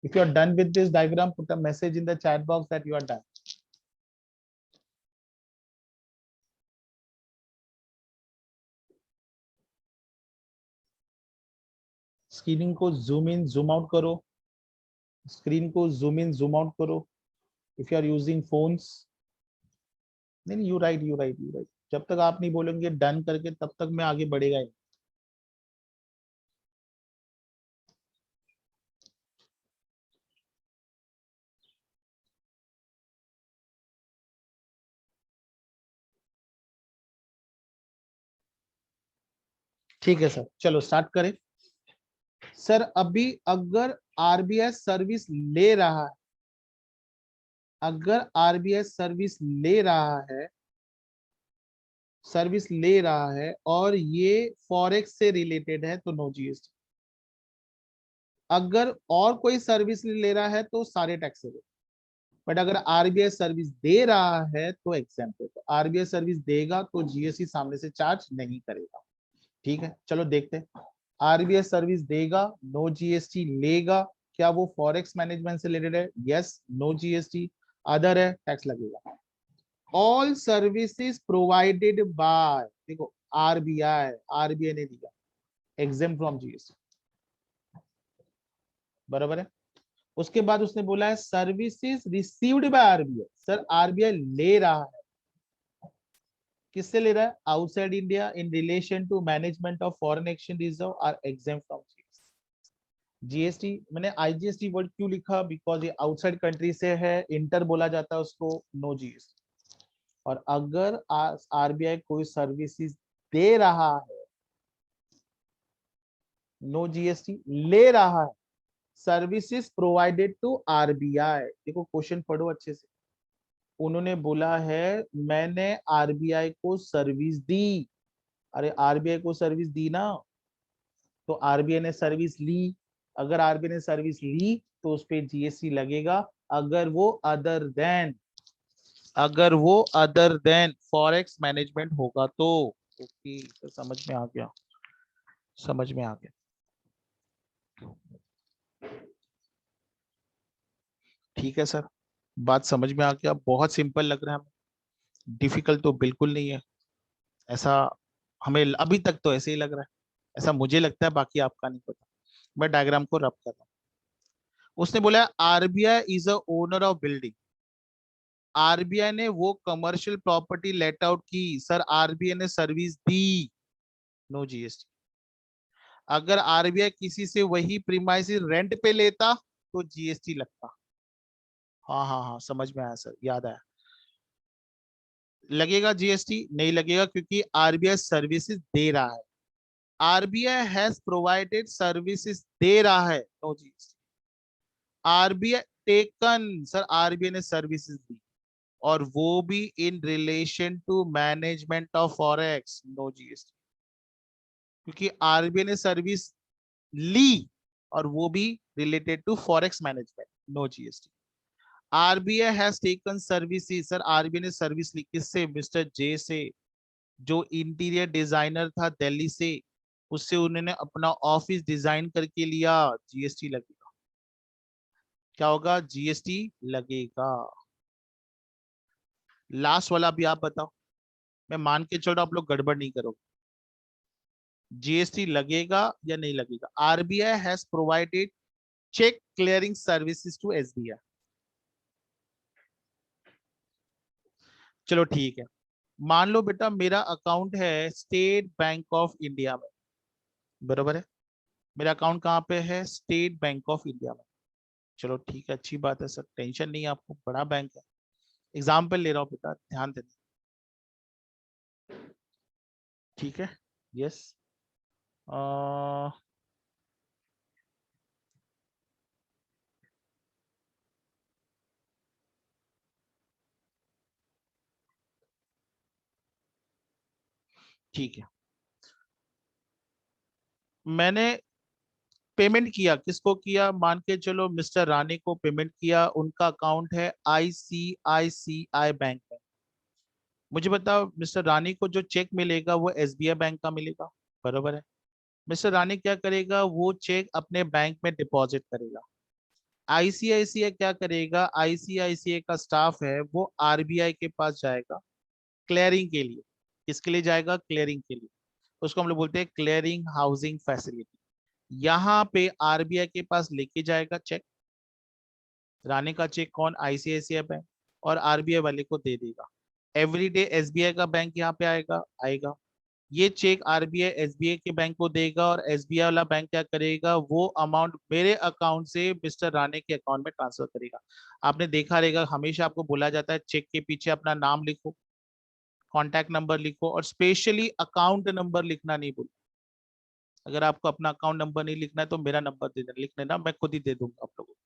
Speaker 1: If you are done with this diagram, put a message in the chat box that you are done. Screen को जूम इन जूम आउट करो, स्क्रीन को जूम इन जूम आउट करो। If you are using phones, नहीं you write you write you write, जब तक आप नहीं बोलेंगे डन करके तब तक मैं आगे बढ़ेगा ही नहीं। ठीक है सर, चलो स्टार्ट करें। सर अभी अगर आरबीआई सर्विस ले रहा है, अगर आरबीआई सर्विस ले रहा है और ये फॉरेक्स से रिलेटेड है तो नो जीएसटी। अगर और कोई सर्विस ले रहा है तो सारे टैक्सेबल। बट अगर आरबीआई सर्विस दे रहा है तो एग्जाम्पल है। तो आरबीआई सर्विस देगा तो जीएसटी सामने से चार्ज नहीं करेगा। ठीक है, चलो देखते हैं। आरबीआई सर्विस देगा, नो जीएसटी लेगा। क्या वो फॉरेक्स मैनेजमेंट से रिलेटेड है? Yes, no GST. अदर है, टैक्स लगेगा। ऑल सर्विसेज प्रोवाइडेड बाय, देखो आरबीआई ने दिया एग्जेम्प्ट फ्रॉम जीएसटी, बराबर है। उसके बाद उसने बोला है services received by RBI. Sir RBI ले रहा है, किससे ले रहा है? Outside India in relation to management of foreign exchange reserve are exempt from GST. मैंने आईजीएसटी वर्ड क्यों लिखा? बिकॉज ये आउटसाइड कंट्री से है, इंटर बोला जाता है उसको, नो जीएसटी। और अगर आरबीआई कोई सर्विसेज दे रहा है, नो जीएसटी, ले रहा है सर्विसेज प्रोवाइडेड टू आरबीआई। देखो क्वेश्चन पढ़ो अच्छे से। उन्होंने बोला है मैंने आरबीआई को सर्विस दी। अरे आरबीआई को सर्विस दी ना, तो आरबीआई ने सर्विस ली। अगर आरबीआई ने सर्विस ली तो उस पर जीएसटी लगेगा। अगर वो अदर देन फॉरेक्स मैनेजमेंट होगा तो। ओके, तो समझ में आ गया, समझ में आ गया। ठीक है सर, बात समझ में आ गया। बहुत सिंपल लग रहा है हमें, डिफिकल्ट तो बिल्कुल नहीं है ऐसा। हमें अभी तक तो ऐसे ही लग रहा है, ऐसा मुझे लगता है, बाकी आपका नहीं पता। मैं डायग्राम को रब कर रहा हूँ। उसने बोला RBI is a owner of building. RBI ने वो कमर्शियल प्रॉपर्टी लेट आउट की। सर आरबीआई ने सर्विस दी, नो जीएसटी। अगर आरबीआई किसी से वही प्रीमाइसिस रेंट पे लेता तो जीएसटी लगता। हाँ हाँ हाँ, समझ में आया सर, याद आया। लगेगा जीएसटी? नहीं लगेगा, क्योंकि आरबीआई सर्विसेज दे रहा है। आरबीआई हैज प्रोवाइडेड सर्विसेज दे रहा है, no GST. RBI taken, sir RBI ने सर्विसेज दी और वो भी in relation to management of forex, no GST. क्योंकि आरबीआई ने सर्विस ली और वो भी related to forex management, no GST. RBI has taken services, sir RBI ने सर्विस ली किससे? मिस्टर जे से, जो इंटीरियर डिजाइनर था दिल्ली से, उससे उन्होंने अपना ऑफिस डिजाइन करके लिया, जीएसटी लगेगा। क्या होगा? जीएसटी लगेगा। लास्ट वाला भी आप बताओ, मैं मान के चल रहा हूं आप लोग गड़बड़ नहीं करोगे। जीएसटी लगेगा या नहीं लगेगा? RBI has provided cheque clearing services to SBI. चलो ठीक है, मान लो बेटा मेरा अकाउंट है स्टेट बैंक ऑफ इंडिया में, बरोबर है। मेरा अकाउंट कहाँ पे है? स्टेट बैंक ऑफ इंडिया में। चलो ठीक है, अच्छी बात है सर, टेंशन नहीं है आपको, बड़ा बैंक है। एग्जाम्पल ले रहा हूँ बेटा, ध्यान देना। ठीक है, यस। ठीक है, मैंने पेमेंट किया, किसको किया? मान के चलो मिस्टर रानी को पेमेंट किया। उनका अकाउंट है आईसीआईसीआई बैंक में। मुझे बताओ मिस्टर रानी को जो चेक मिलेगा वो एसबीआई बैंक का मिलेगा, बरोबर है। मिस्टर रानी क्या करेगा? वो चेक अपने बैंक में डिपॉजिट करेगा। आईसीआईसीआई क्या करेगा? आईसीआईसीआई का स्टाफ है वो आरबीआई के पास जाएगा क्लियरिंग के लिए। किसके लिए जाएगा? क्लियरिंग के लिए। उसको हम लोग बोलते हैं क्लियरिंग हाउसिंग फैसिलिटी। यहाँ पे आरबीआई के पास लेके जाएगा चेक। रानी का चेक कौन? ICICI bank. और आरबीआई वाले को दे देगा। एवरीडे एसबीआई का बैंक यहाँ पे आएगा आएगा। ये चेक आरबीआई एसबीआई के बैंक को देगा और एसबीआई वाला बैंक क्या करेगा? वो अमाउंट मेरे अकाउंट से मिस्टर राणे के अकाउंट में ट्रांसफर करेगा। आपने देखा रहेगा, हमेशा आपको बोला जाता है चेक के पीछे अपना नाम लिखो, कॉन्टैक्ट नंबर लिखो, और स्पेशली अकाउंट नंबर लिखना नहीं भूलो। अगर आपको अपना अकाउंट नंबर नहीं लिखना है तो मेरा नंबर दे देना, लिख लेना, मैं खुद ही दे दूंगा आप लोगों को।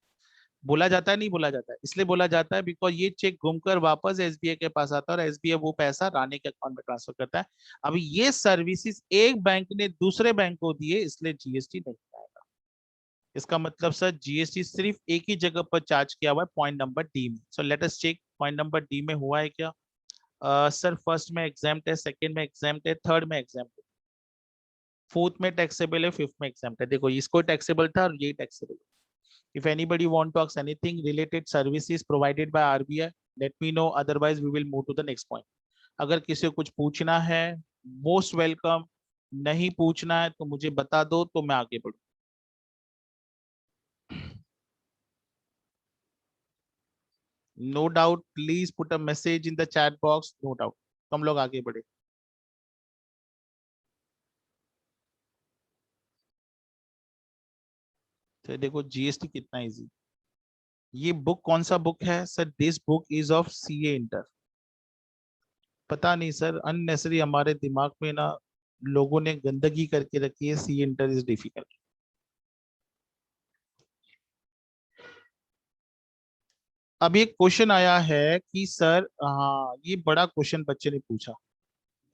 Speaker 1: बोला जाता है, नहीं बोला जाता है, इसलिए बोला जाता है बिकॉज ये चेक घूमकर वापस एसबीआई के पास आता है और एसबीआई वो पैसा रानी के अकाउंट में ट्रांसफर करता है। अभी ये सर्विसेज एक बैंक ने दूसरे बैंक को दिए, इसलिए जीएसटी नहीं आएगा। इसका मतलब सर जीएसटी सिर्फ एक ही जगह पर चार्ज किया हुआ है, पॉइंट नंबर डी में। So let us check point number D में हुआ है क्या। सर फर्स्ट में एग्जाम्प्ट है, सेकंड में एग्जाम्प्ट है, थर्ड में एग्जाम्प्ट है, फोर्थ में टैक्सेबल है, फिफ्थ में एग्जाम्प्ट है। देखो इसको टैक्सेबल था और ये टैक्सेबल है। If anybody want to ask anything related services provided by RBI, let me know. Otherwise, we will move to the next point. अगर किसी को कुछ पूछना है, most welcome. नहीं पूछना है तो मुझे बता दो तो मैं आगे बढ़ूं। No doubt, please put a message in the chat box. No doubt. तो हम लोग आगे बढ़े। तो देखो जीएसटी कितना इजी। ये बुक कौन सा बुक है sir? This book is of CA inter. पता नहीं सर, अननेसेसरी हमारे दिमाग में ना लोगों ने गंदगी करके रखी है, सी इंटर इज डिफिकल्ट। अब एक क्वेश्चन आया है कि सर, हाँ ये बड़ा क्वेश्चन बच्चे ने पूछा।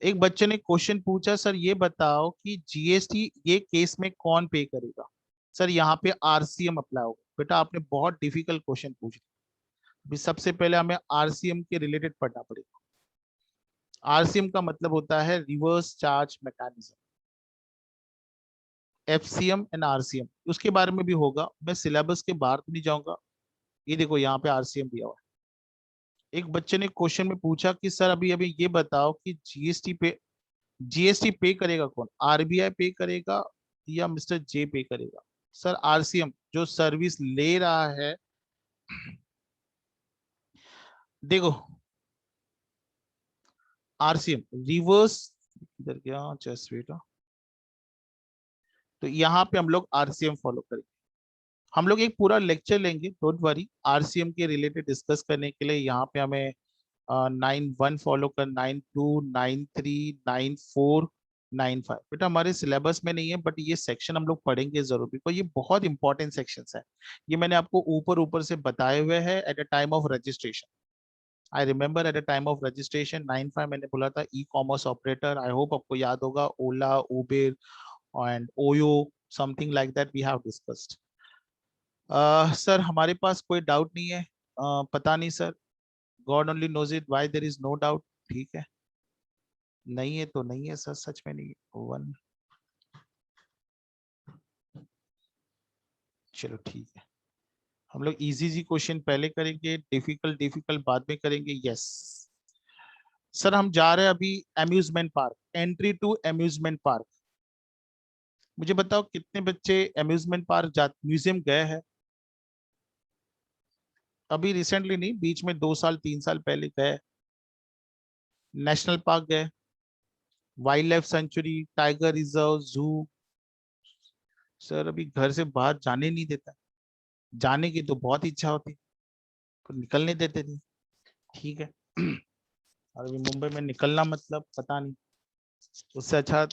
Speaker 1: एक बच्चे ने क्वेश्चन पूछा, सर ये बताओ कि जीएसटी ये केस में कौन पे करेगा। सर यहाँ पे आरसीएम अप्लाई होगा। बेटा आपने बहुत डिफिकल्ट क्वेश्चन पूछ लिया। अभी सबसे पहले हमें आरसीएम के रिलेटेड पढ़ना पड़ेगा। आरसीएम का मतलब होता है reverse charge mechanism. FCM and RCM उसके बारे में भी होगा, मैं सिलेबस के बाहर तो नहीं जाऊंगा। ये देखो यहाँ पे आरसीएम दिया हुआ है। एक बच्चे ने क्वेश्चन में पूछा कि सर अभी अभी ये बताओ कि जीएसटी पे करेगा कौन? आरबीआई पे करेगा या मिस्टर जे पे करेगा? सर आरसीएम जो सर्विस ले रहा है, देखो आरसीएम रिवर्स, इधर गया जस्ट वेट। तो यहाँ पे हम लोग आरसीएम फॉलो करेंगे। हम लोग एक पूरा लेक्चर लेंगे, डोंट वरी, आरसीएम के रिलेटेड डिस्कस करने के लिए। यहाँ पे हमें 9(1) फॉलो कर, 9(2), 9(3), 9(4), 9(5 बेटा हमारे सिलेबस में नहीं है, बट ये सेक्शन हम लोग पढ़ेंगे जरूर बिकॉज ये बहुत इंपॉर्टेंट सेक्शंस है। ये मैंने आपको ऊपर ऊपर से बताए हुए हैं at the time of registration. I remember at the time of registration 9(5) मैंने बोला था e commerce operator. I hope आपको याद होगा, Ola, Uber and OYO, something like that we have discussed. Sir हमारे पास कोई डाउट नहीं है। पता नहीं sir, God only knows it why there is no doubt. ठीक है, नहीं है तो नहीं है सर, सच में नहीं है। वन, चलो ठीक है। हम लोग इजी जी क्वेश्चन पहले करेंगे, डिफिकल्ट डिफिकल्ट बाद में करेंगे। यस सर, हम जा रहे हैं अभी amusement park, entry to amusement park. मुझे बताओ कितने बच्चे अम्यूजमेंट पार्क जा म्यूजियम गए हैं? अभी रिसेंटली नहीं, बीच में 2 साल 3 साल पहले गए? नेशनल पार्क गए, wild life sanctuary, tiger reserve, जू? सर अभी घर से बाहर जाने नहीं देता। जाने की तो बहुत इच्छा होती, पर निकलने देते नहीं। ठीक है और अभी मुंबई में निकलना मतलब पता नहीं, उससे अच्छा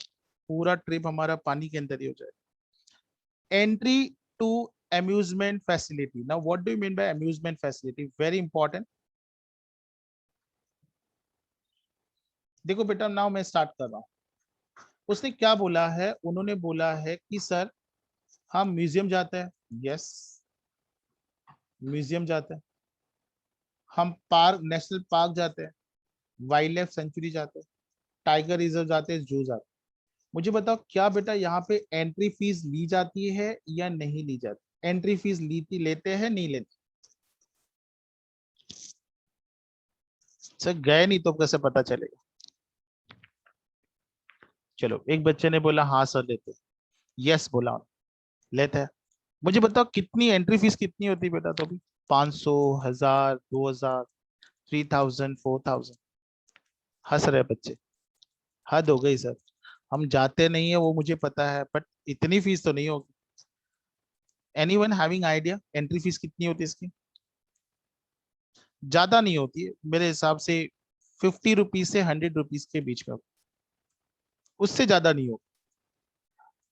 Speaker 1: पूरा ट्रिप हमारा पानी के अंदर ही हो जाए। Entry to amusement facility. Now what do you mean by amusement facility? Very important. देखो बेटा, नाउ मैं स्टार्ट कर रहा हूँ। उसने क्या बोला है? उन्होंने बोला है कि सर हम म्यूजियम जाते हैं। यस, म्यूजियम जाते हैं। हम पार्क, नेशनल पार्क जाते हैं, वाइल्ड लाइफ सेंचुरी जाते हैं, टाइगर रिजर्व जाते हैं, जू जाते हैं। मुझे बताओ क्या बेटा यहाँ पे एंट्री फीस ली जाती है या नहीं ली जाती? एंट्री फीस लेते हैं नहीं लेते? सर गए नहीं तो कैसे पता चलेगा? चलो एक बच्चे ने बोला हाँ सर लेते हैं। यस बोला, लेते हैं। मुझे बताओ कितनी एंट्री फीस कितनी होती है बेटा? तो भी 500, 1000, 2000, 3000, 4000? हंस रहे बच्चे, हद हो गई सर। हम जाते नहीं है वो मुझे पता है, बट इतनी फीस तो नहीं होगी। Anyone having idea entry fees कितनी होती है इसकी? ज्यादा नहीं होती है मेरे हिसाब से, 50 रुपीज से 100 रुपीज के बीच में, उससे ज्यादा नहीं होगी।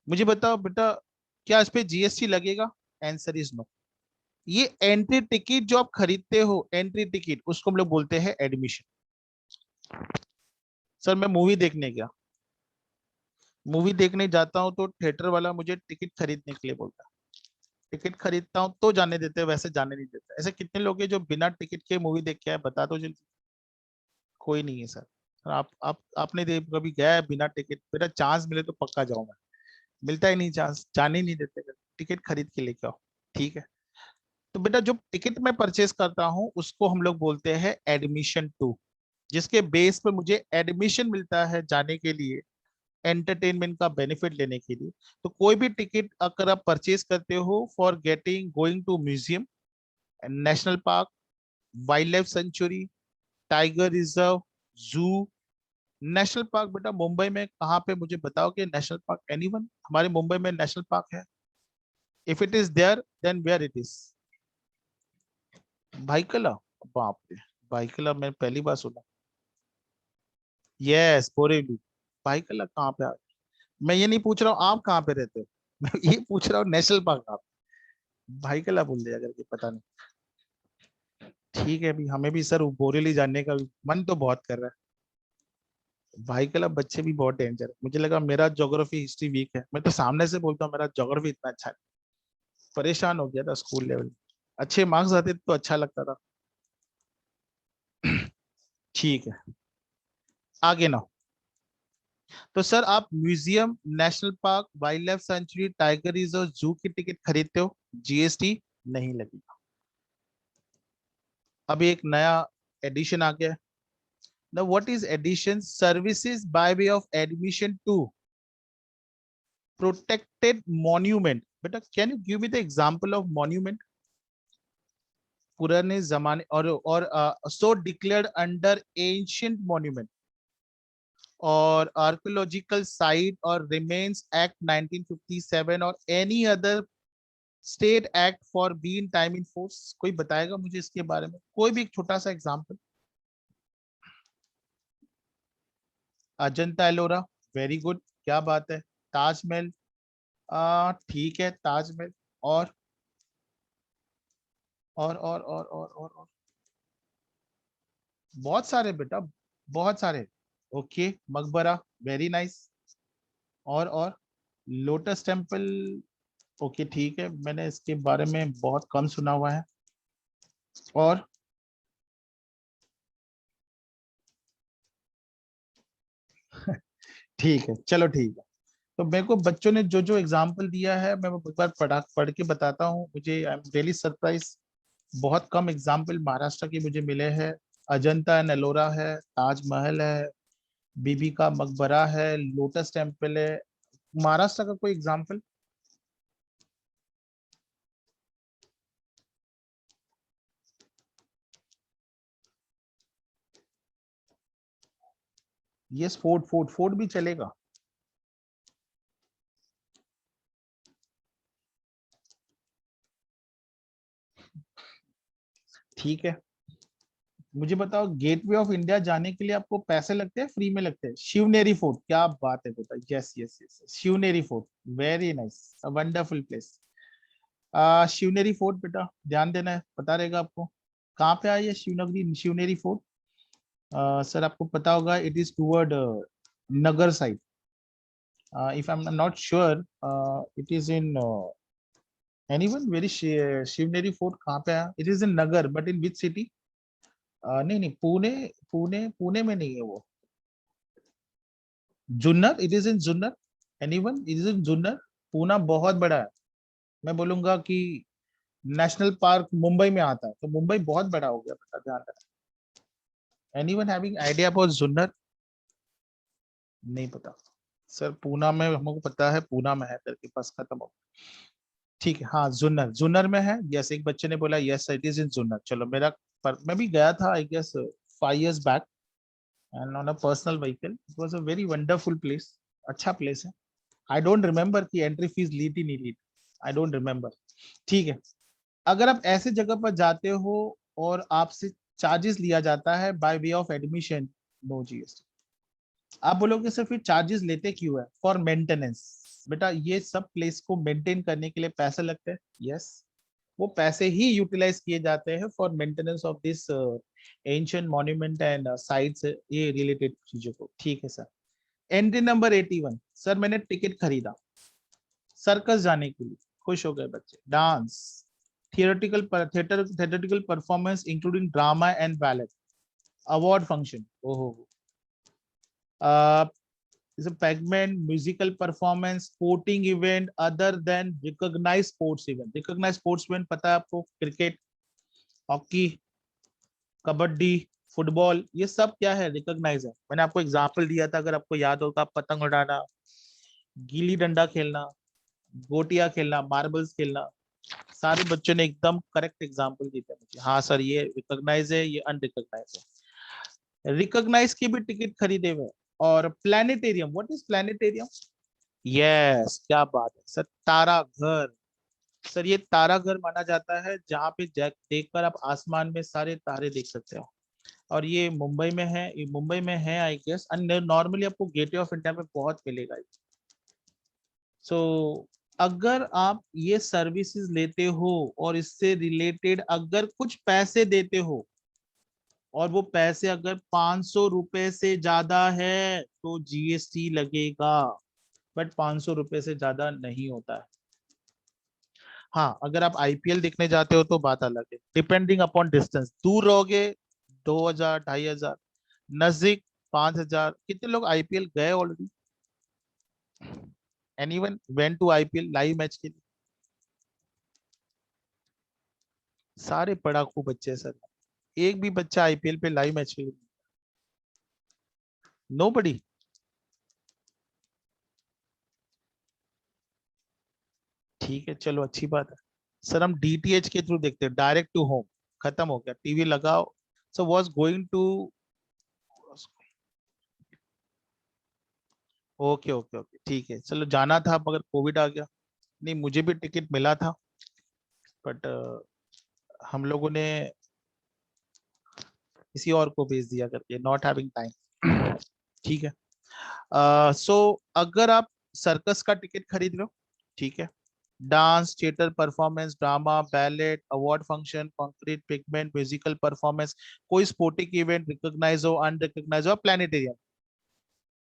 Speaker 1: मुझे बताओ बेटा, क्या इस पे जीएसटी लगेगा? Answer is no. ये एंट्री टिकट जो आप खरीदते हो, एंट्री टिकट, उसको हम लोग बोलते हैं एडमिशन। सर मैं मूवी देखने गया, मूवी देखने जाता हूँ तो थिएटर वाला मुझे टिकट खरीदने के लिए बोलता है। टिकट खरीदता हूँ तो जाने देते हैं, वैसे जाने नहीं देते। ऐसे कितने लोग हैं जो बिना टिकट के मूवी देख के आए, बता दो जल्दी। कोई नहीं है सर। सर, आप आपने कभी गया है बिना टिकट? मेरा चांस मिले तो पक्का जाऊंगा, मिलता ही नहीं चांस, जाने ही नहीं देते। टिकट खरीद के लेके आओ, ठीक है। तो बेटा जो टिकट मैं परचेस करता हूँ उसको हम लोग बोलते हैं एडमिशन टू, जिसके बेस पे मुझे एडमिशन मिलता है जाने के लिए, एंटरटेनमेंट का बेनिफिट लेने के लिए। तो कोई भी टिकट अगर आप परचेज करते हो for getting going to museum, national park, wildlife sanctuary, tiger reserve, zoo. National park बेटा मुंबई में कहाँ पे, मुझे बताओ कि नेशनल पार्क, एनीवन हमारे मुंबई में नेशनल पार्क है? If it is there then where it is? Byculla? बाप रे, भाईकला मैं पहली बार सुना। यस, बोरेवली। भाईकला कहाँ पे? मैं ये नहीं पूछ रहा हूँ आप कहाँ पे रहते हो, मैं ये पूछ रहा हूँ नेशनल पार्क आप भाई कला बोल दिया करके, पता नहीं। ठीक है, अभी हमें भी सर बोरेली जानने का मन तो बहुत कर रहा है। भाई कला बच्चे भी बहुत डेंजर है। मुझे लगा मेरा ज्योग्राफी हिस्ट्री वीक है, मैं तो सामने से बोलता हूँ मेरा ज्योग्राफी इतना अच्छा है। परेशान हो गया था स्कूल लेवल में। अच्छे मार्क्स आते तो अच्छा लगता था। ठीक है, आगे ना। तो सर आप museum, national park, wildlife sanctuary, tiger reserve, जू की टिकट खरीदते हो, जीएसटी नहीं लगेगा। अभी एक नया एडिशन आ गया। Now, what is addition? Services by way of admission to protected monument. Beta, can you give me the example of monument? पुराने जमाने और so declared under ancient monument or archaeological site or remains act 1957 or any other state act for being time in force? कोई बताएगा मुझे इसके बारे में, कोई भी एक छोटा सा example? Ajanta Ellora, very good, क्या बात है। ताजमहल, ठीक है ताजमहल। और और बहुत सारे बेटा, बहुत सारे। ओके, मकबरा, वेरी नाइस। और लोटस टेम्पल, ओके ठीक है, मैंने इसके बारे में बहुत कम सुना हुआ है। और ठीक है, चलो ठीक है। तो मेरे को बच्चों ने जो जो एग्जाम्पल दिया है मैं एक बार पढ़ के बताता हूँ। मुझे आई एम रियली सरप्राइज, बहुत कम एग्जाम्पल महाराष्ट्र के मुझे मिले हैं। अजंता एंड एलोरा है, ताजमहल है, बीबी का मकबरा है, लोटस टेम्पल है। महाराष्ट्र का कोई एग्जाम्पल? यस, फोर्ट, फोर्ट भी चलेगा। ठीक है, मुझे बताओ गेटवे ऑफ इंडिया जाने के लिए आपको पैसे लगते हैं, फ्री में लगते हैं? शिवनेरी फोर्ट, क्या बात है बेटा, yes yes yes, Shivneri fort, very nice, wonderful place. Shivneri fort बेटा ध्यान देना है, पता रहेगा आपको। कहाँ पे आई है शिवनगरी, शिवनेरी फोर्ट? सर आपको पता होगा, it is toward Nagar side. If I am not sure, it is in anyone very, Shivneri fort कहाँ पे है? It is in Nagar, but in which city? नहीं नहीं, पुणे, पुणे में नहीं है वो। Junnar, it is in Junnar. Anyone, it is in Junnar. Poona बहुत बड़ा है। मैं बोलूंगा कि नेशनल पार्क मुंबई में आता है, तो मुंबई बहुत बड़ा हो गया बेटा, ध्यान रखना। Anyone having idea about Junnar? नहीं पता। सर पूना में हमको पता है, पूना में है करके, बस खत्म हो। ठीक है, हाँ जुन्नर, जुन्नर में है। यस, एक बच्चे ने बोला yes it is in Junnar. चलो मेरा मैं भी गया था आई गेस 5 years बैक, and on a personal vehicle, it was a very wonderful place. अच्छा प्लेस है। आई डोंट रिमेम्बर कि एंट्री फीस ली थी नहीं ली थी, आई डोंट रिमेम्बर। ठीक है, अगर आप ऐसे जगह पर जाते हो और आपसे चार्जेस लिया जाता है by way of admission, no GST. आप बोलोगे सर फिर चार्जेस लेते क्यों है? For maintenance. बेटा ये सब प्लेस को मेंटेन करने के लिए पैसे लगते हैं, यस। वो पैसे ही यूटिलाइज किए जाते हैं for maintenance of this ancient monument and sites, ये रिलेटेड चीजों को, ठीक है सर। एंट्री नंबर 81, सर मैंने टिकट खरीदा सर्कस जाने के लिए, खुश हो गए बच्चे। Dance, theatrical performance including drama and ballot, award function, ओहो, is a pigment, musical performance, sporting event other than recognized sports event। recognized sports event पता है आपको, क्रिकेट, हॉकी, कबड्डी, फुटबॉल, ये सब क्या है, रिकॉग्नाइज है। मैंने आपको एग्जांपल दिया था, अगर आपको याद होगा, पतंग उड़ाना, गिल्ली डंडा खेलना, गोटियां खेलना, मार्बल्स खेलना, सारे बच्चों ने एकदम करेक्ट एग्जांपल दिए थे मुझे। हाँ सर, ये रिकॉग्नाइज है, ये अनरिकॉग्नाइज है। रिकॉग्नाइज के भी टिकट खरीदे हुए। और planetarium, what is planetarium? Yes, क्या बात है सर, तारा घर। सर ये तारा घर माना जाता है जहाँ पे देखकर आप आसमान में सारे तारे देख सकते हो। और ये मुंबई में है, ये मुंबई में है आई गेस, एंड नॉर्मली आपको गेटवे ऑफ इंडिया में बहुत मिलेगा। सो अगर आप ये सर्विसेज लेते हो और इससे रिलेटेड अगर कुछ पैसे देते हो, और वो पैसे अगर 500 रुपए से ज्यादा है तो जीएसटी लगेगा, बट 500 रुपए से ज्यादा नहीं होता है। हाँ, अगर आप आईपीएल देखने जाते हो तो बात अलग है, डिपेंडिंग अपॉन डिस्टेंस। दूर रहोगे 2000 2500, नजदीक 5000। कितने लोग आईपीएल गए already? Anyone went to IPL live match के लिए? सारे पढ़ाकू बच्चे सर, एक भी बच्चा आईपीएल पे लाइव मैच के लिए? नोबडी। ठीक है, चलो अच्छी बात है। सर हम डीटीएच के थ्रू देखते हैं, डायरेक्ट टू होम, खत्म हो गया, टीवी लगाओ। So was going to, okay okay okay, ठीक है, चलो जाना था मगर कोविड आ गया। नहीं, मुझे भी टिकट मिला था, बट हम लोगों ने किसी और को भेज दिया करके, नॉट हैविंग टाइम। ठीक है। सो अगर आप सर्कस का टिकट खरीद रहे हो, ठीक है, dance, theatre performance, drama, ballot, award function, concrete pigment, musical performance, कोई स्पोर्टिंग इवेंट, रिकॉग्नाइज हो, अनरिकॉग्नाइज हो, प्लानिटेरियम,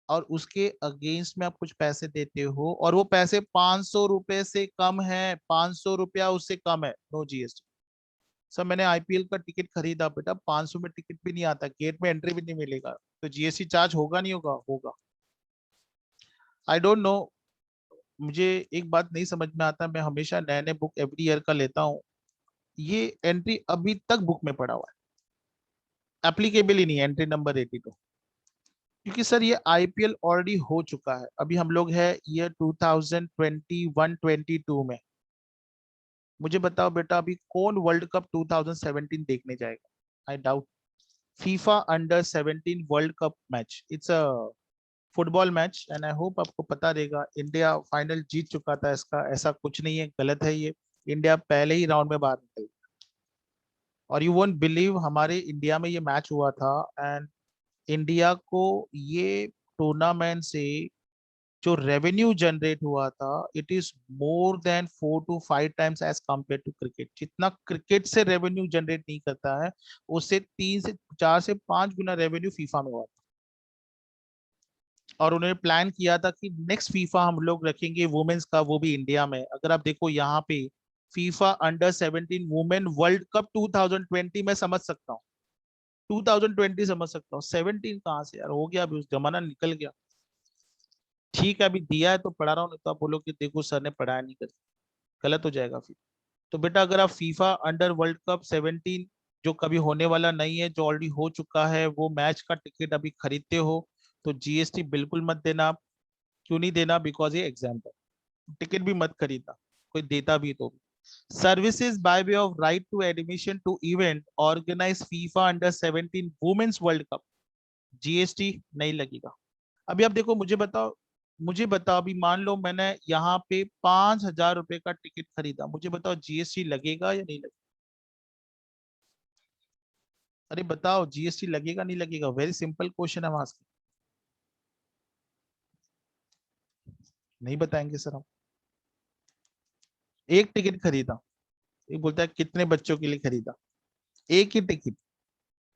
Speaker 1: और उसके अगेंस्ट में आप कुछ पैसे देते हो और वो पैसे 500 रुपए से कम है, 500 रुपया उससे कम है, नो जीएसटी। सर मैंने आईपीएल का टिकट खरीदा बेटा, 500 में टिकट भी नहीं आता, गेट में एंट्री भी नहीं मिलेगा, तो जीएसटी चार्ज होगा नहीं होगा? होगा। आई डोंट नो, मुझे एक बात नहीं समझ में आता, मैं हमेशा नए नए बुक एवरी ईयर का लेता हूँ, ये एंट्री अभी तक बुक में पड़ा हुआ है, एप्लीकेबल ही नहीं है एंट्री नंबर 82। क्योंकि सर ये आईपीएल ऑलरेडी हो चुका है, अभी हम लोग है ईयर 2021-22 में। मुझे बताओ बेटा, अभी कौन वर्ल्ड कप 2017 देखने जाएगा? I doubt. FIFA under 17 world cup match, it's a football match, and I hope आपको पता रहेगा, इंडिया फाइनल जीत चुका था इसका, ऐसा कुछ नहीं है, गलत है ये। इंडिया पहले ही राउंड में बाहर निकल गई। और यू वोंट बिलीव, हमारे इंडिया में ये मैच हुआ था, एंड इंडिया को ये टूर्नामेंट से जो रेवेन्यू जनरेट हुआ था, it is more than 4 to 5 times as compare to cricket. जितना क्रिकेट से रेवेन्यू जनरेट नहीं करता है, उससे 3 से 4 से 5 गुना रेवेन्यू फीफा में हुआ था। और उन्होंने प्लान किया था कि नेक्स्ट फीफा हम लोग रखेंगे वुमेन्स का, वो भी इंडिया में। अगर आप देखो यहाँ पे FIFA under 17 women world cup 2020 में समझ सकता हूँ, 2020 समझ सकता हूँ, 17 कहाँ से यार, हो गया अभी, उस जमाना निकल गया। ठीक है, अभी दिया है तो पढ़ा रहा हूँ, नहीं तो आप बोलो कि देखो सर ने पढ़ाया नहीं कर, गलत हो जाएगा फिर। तो बेटा अगर आप फीफा अंडर वर्ल्ड कप 17, जो कभी होने वाला नहीं है, जो ऑलरेडी हो चुका है, वो मैच का टिकट अभी खरीदते हो, तो जीएसटी बिल्कुल मत देना। क्यों नहीं देना? बिकॉज ये एग्जाम है। टिकट भी मत खरीदना, कोई देता भी तो। Services by way of right to admission to event organise FIFA under 17 women's world cup, GST नहीं लगेगा। अभी आप देखो, मुझे बताओ अभी मान लो मैंने यहाँ पे 5,000 रुपए का टिकट खरीदा, मुझे बताओ जीएसटी लगेगा या नहीं लगेगा? अरे बताओ, जीएसटी लगेगा नहीं लगेगा? वेरी सिंपल क्वेश्चन है वहां से। नहीं बताएंगे सर हम। एक टिकट खरीदा, एक बोलता है कितने बच्चों के लिए खरीदा, एक ही टिकट,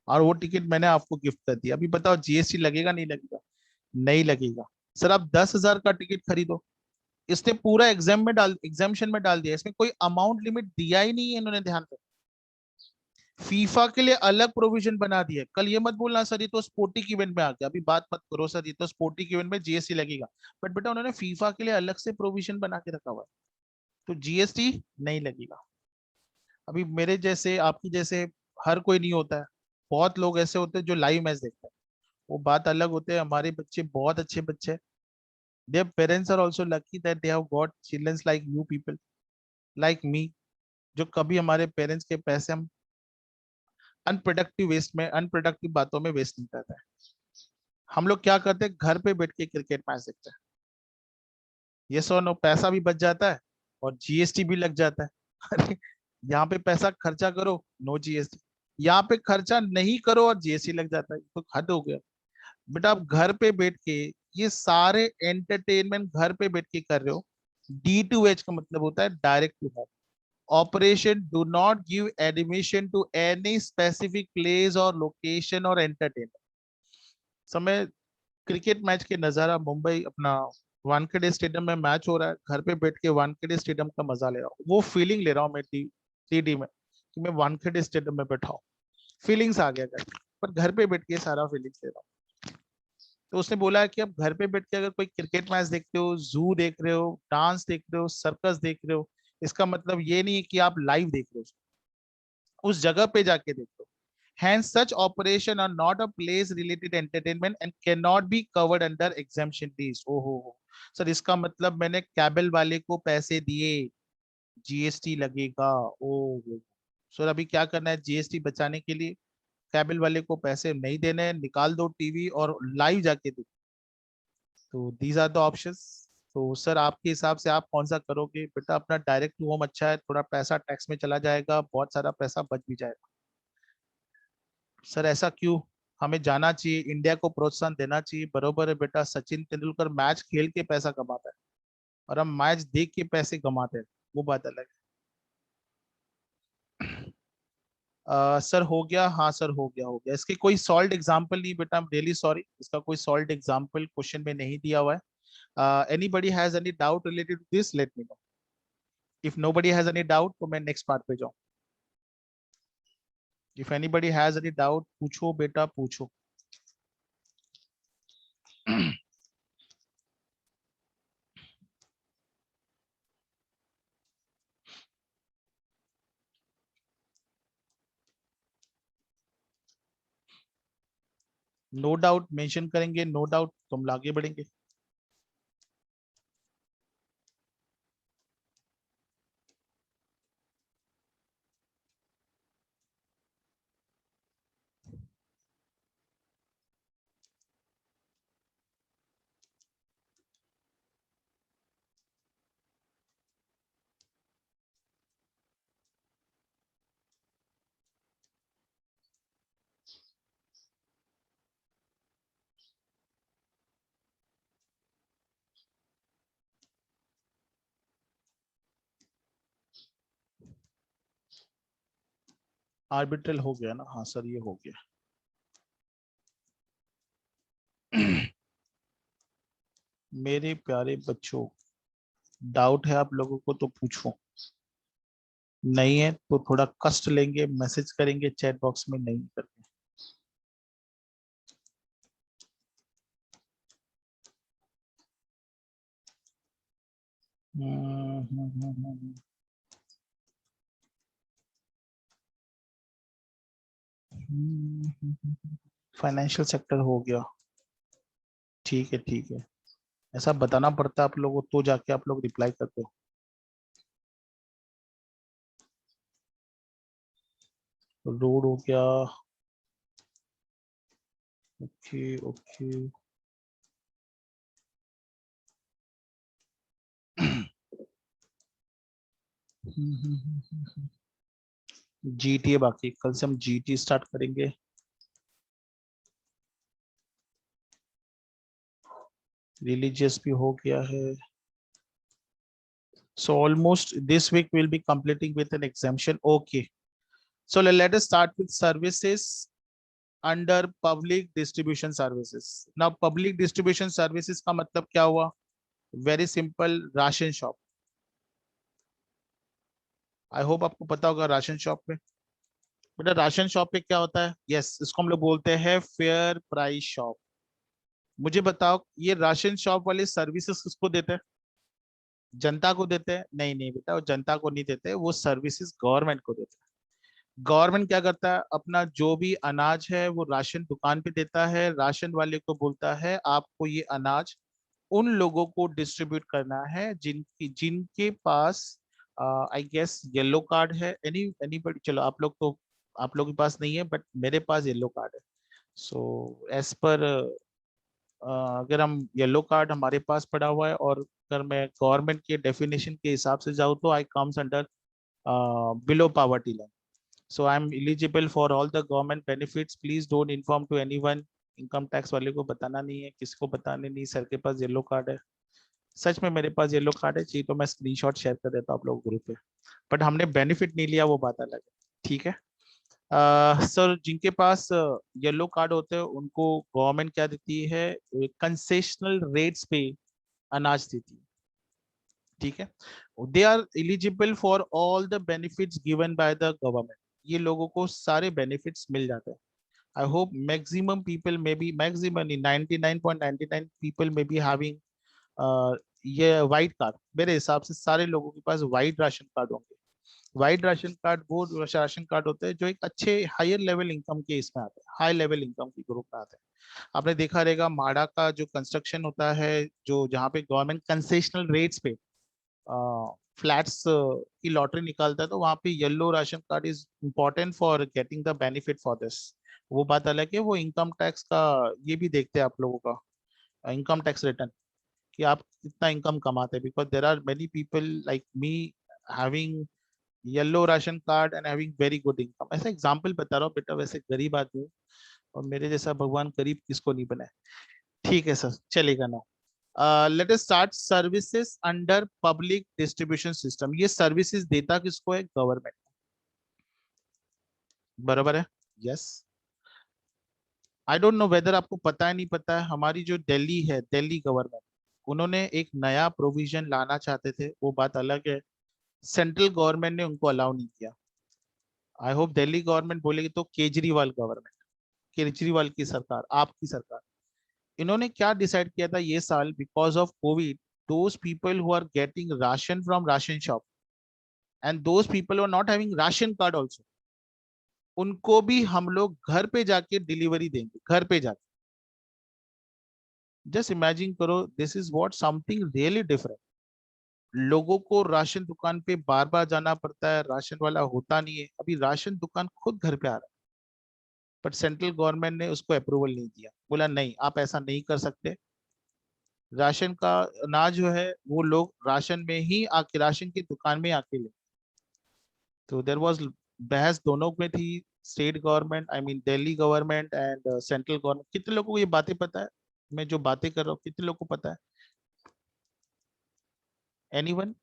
Speaker 1: और वो टिकट मैंने आपको गिफ्ट कर दिया। अभी बताओ जीएसटी लगेगा नहीं लगेगा? नहीं लगेगा। सर आप 10,000 का टिकट खरीदो, इसने पूरा एग्जामेशन में डाल दिया, इसमें कोई अमाउंट लिमिट दिया ही नहीं है इन्होंने, ध्यान से। फीफा के लिए अलग प्रोविजन बना दिया। कल ये मत बोलना सर ये तो स्पोर्टिक इवेंट में आ गया, अभी बात मत करो सर ये तो स्पोर्टिक इवेंट में जीएसटी लगेगा। बट बेटा उन्होंने फीफा के लिए अलग से प्रोविजन बना के रखा हुआ है, तो जीएसटी नहीं लगेगा। अभी मेरे जैसे आपकी जैसे हर कोई नहीं होता है, बहुत लोग ऐसे होते हैं जो लाइव मैच देखते हैं, वो बात अलग होते हैं। हमारे बच्चे बहुत अच्छे बच्चे हैं, their parents are also lucky that they have got children like you people, like me, जो कभी हमारे पेरेंट्स के पैसे हम अनप्रोडक्टिव बातों में वेस्ट नहीं करते हैं। हम लोग क्या करते हैं, घर पे बैठ के क्रिकेट मैच देखते हैं। ये सो नो, पैसा भी बच जाता है और जीएसटी भी लग जाता है। अरे यहाँ पे पैसा खर्चा करो, नो जीएसटी, यहाँ पे खर्चा नहीं करो और जीएसटी लग जाता है, तो हद हो गया। बेटा आप घर पे बैठ के ये सारे एंटरटेनमेंट घर पे बैठ के कर रहे हो। D2H का मतलब होता है direct to home operation, do not give admission to any specific place और लोकेशन और एंटरटेनमेंट। समय क्रिकेट मैच के नजारा मुंबई अपना वानखेड़े स्टेडियम में मैच हो रहा है, घर पे बैठ के वानखेड़े स्टेडियम का मजा ले रहा हूँ, वो फीलिंग ले रहा हूँ मैं टीडी में, कि मैं वानखेड़े स्टेडियम में बैठा हूँ। फीलिंग्स आ गया घर पर, घर पे बैठ के सारा फीलिंग्स ले रहा हूँ। तो उसने बोला है कि आप घर पे बैठ के अगर कोई क्रिकेट मैच देखते हो, जू देख रहे हो, डांस देख रहे हो, सर्कस देख रहे हो, इसका मतलब ये नहीं है कि आप लाइव देख रहे हो, उस जगह पे जाके देख रहे हो। Hence, such operation are not a place-related entertainment and cannot be covered under exemption list. हो, सर इसका मतलब मैंने कैबल वाले को पैसे दिए, जीएसटी लगेगा। ओ सर अभी क्या करना है जीएसटी बचाने के लिए? कैबल वाले को पैसे नहीं देने हैं, निकाल दो टीवी और लाइव जाके देखो। तो दीज आर द ऑप्शंस। तो सर आपके हिसाब से आप कौन सा करोगे? बेटा अपना डायरेक्ट टू होम अच्छा है, थोड़ा पैसा टैक्स में चला जाएगा, बहुत सारा पैसा बच भी जाएगा। सर ऐसा क्यों? हमें जाना चाहिए, इंडिया को प्रोत्साहन देना चाहिए, बरोबर है बेटा। सचिन तेंदुलकर मैच खेल के पैसा कमाता है और हम मैच देख के पैसे कमाते हैं, वो बात अलग है। सर हो गया, हाँ सर हो गया इसके कोई सॉल्ड एग्जाम्पल नहीं बेटा, आई एम रियली सॉरी, इसका कोई सॉल्ड एग्जाम्पल क्वेश्चन में नहीं दिया हुआ है। Anybody has any doubt related to this, let me know. If nobody has any doubt तो मैं नेक्स्ट पार्ट पे जाऊँ। If anybody has any doubt पूछो बेटा पूछो। नो डाउट मेंशन करेंगे, नो डाउट तो हम आगे बढ़ेंगे। आर्बिट्रल हो गया ना? हाँ सर ये हो गया। मेरे प्यारे बच्चों, डाउट है आप लोगों को तो पूछो, नहीं है तो थोड़ा कष्ट लेंगे, मैसेज करेंगे चैट बॉक्स में, नहीं करके। फाइनेंशियल सेक्टर हो गया, ठीक है ठीक है। ऐसा बताना पड़ता है आप लोगों को तो जाके आप लोग रिप्लाई करते हो। रोड हो गया, ओके ओके। जीटी है बाकी, कल से हम जीटी स्टार्ट करेंगे। रिलीजियस भी हो गया है। So almost this week we'll be completing with an exemption. Okay. So let us start with services under public distribution services. Now public distribution services का मतलब क्या हुआ? Very simple, ration shop. आई होप आपको पता होगा राशन शॉप में. बेटा राशन शॉप पे क्या होता है? यस, इसको हम लोग बोलते हैं फेयर प्राइस शॉप. मुझे बताओ ये राशन शॉप वाले सर्विसेज किसको देते हैं? जनता को देते हैं? नहीं नहीं बेटा, वो जनता को नहीं देते, वो सर्विसेज गवर्नमेंट को देते हैं. गवर्नमेंट क्या करता है? अपना जो भी अनाज है वो राशन दुकान पे देता है, राशन वाले को बोलता है आपको ये अनाज उन लोगों को डिस्ट्रीब्यूट करना है जिनके पास आई गेस येलो कार्ड है. एनीबडी, चलो आप लोग तो, आप लोग के पास नहीं है, बट मेरे पास येलो कार्ड है. सो एज पर अगर हम येलो कार्ड हमारे पास पड़ा हुआ है और अगर मैं गवर्नमेंट के डेफिनेशन के हिसाब से जाऊँ तो I comes under below poverty line. So I'm eligible for all the government benefits. Please don't inform to anyone. Income tax वाले को बताना नहीं है, किसको बताने नहीं. सर के पास येलो कार्ड है. सच में मेरे पास येलो कार्ड है, चाहिए तो मैं स्क्रीनशॉट शेयर कर देता हूँ आप लोग ग्रुप पे. बट हमने बेनिफिट नहीं लिया, वो बात अलग है. ठीक है. सर जिनके पास येलो कार्ड होते हैं उनको गवर्नमेंट क्या देती है? कंसेशनल रेट्स पे अनाज देती है. ठीक है. They are eligible for all the benefits given by the government. ये लोगों को सारे बेनिफिट्स मिल जाते हैं. I hope maximum people may be, maximum 99.99 people may be having ये व्हाइट कार्ड. मेरे हिसाब से सारे लोगों के पास व्हाइट राशन कार्ड होंगे. व्हाइट राशन कार्ड वो राशन कार्ड होते हैं जो एक अच्छे हायर लेवल इनकम के इसमें आते हैं, हाई लेवल इनकम के ग्रुप में आते हैं. आपने देखा रहेगा माड़ा का जो कंस्ट्रक्शन होता है, जो जहाँ पे गवर्नमेंट कंसेशनल रेट्स पे फ्लैट्स की लॉटरी निकालता है, तो वहां पे yellow ration card is important for getting the benefit for this. वो बात अलग है, वो इनकम टैक्स का ये भी देखते हैं आप लोगों का इनकम टैक्स रिटर्न कि आप कितना इनकम कमाते हैं. Because there are many people like me having yellow ration card and having very good income. ऐसा एग्जाम्पल बता रहा हूँ बेटा, वैसे गरीब आदमी हूँ और मेरे जैसा भगवान गरीब किसको नहीं बनाए. ठीक है सर, चलेगा ना. Let us start. Services under public distribution system. ये सर्विसेज देता किसको है? गवर्नमेंट. बराबर है. Yes. I don't know whether आपको पता है नहीं पता है, हमारी जो दिल्ली है, दिल्ली गवर्नमेंट, उन्होंने एक नया प्रोविजन लाना चाहते थे, वो बात अलग है. सेंट्रल गवर्नमेंट ने उनको अलाउ नहीं किया. आई होप दिल्ली गवर्नमेंट बोलेगी तो केजरीवाल गवर्नमेंट, केजरीवाल की सरकार, आपकी सरकार, इन्होंने क्या डिसाइड किया था ये साल? Because of Covid, those people who are getting ration from ration shop and those people who are not having ration card also, उनको भी हम लोग घर पे जाके डिलीवरी देंगे, घर पे जाके. जस्ट इमेजिन करो, this is what something really different. लोगों को राशन दुकान पे बार बार जाना पड़ता है, राशन वाला होता नहीं है. अभी राशन दुकान खुद घर पे आ रहा है, बट सेंट्रल गवर्नमेंट ने उसको अप्रूवल नहीं दिया. बोला नहीं, आप ऐसा नहीं कर सकते. राशन का अनाज जो है वो लोग राशन में ही आके, राशन की दुकान में आके ले. तो देर वॉज बहस दोनों में थी, state government, I mean Delhi government and central government. कितने लोगों को ये बातें पता है? मैं जो बातें कर रहा हूँ कितने लोगों को पता है? Anyone?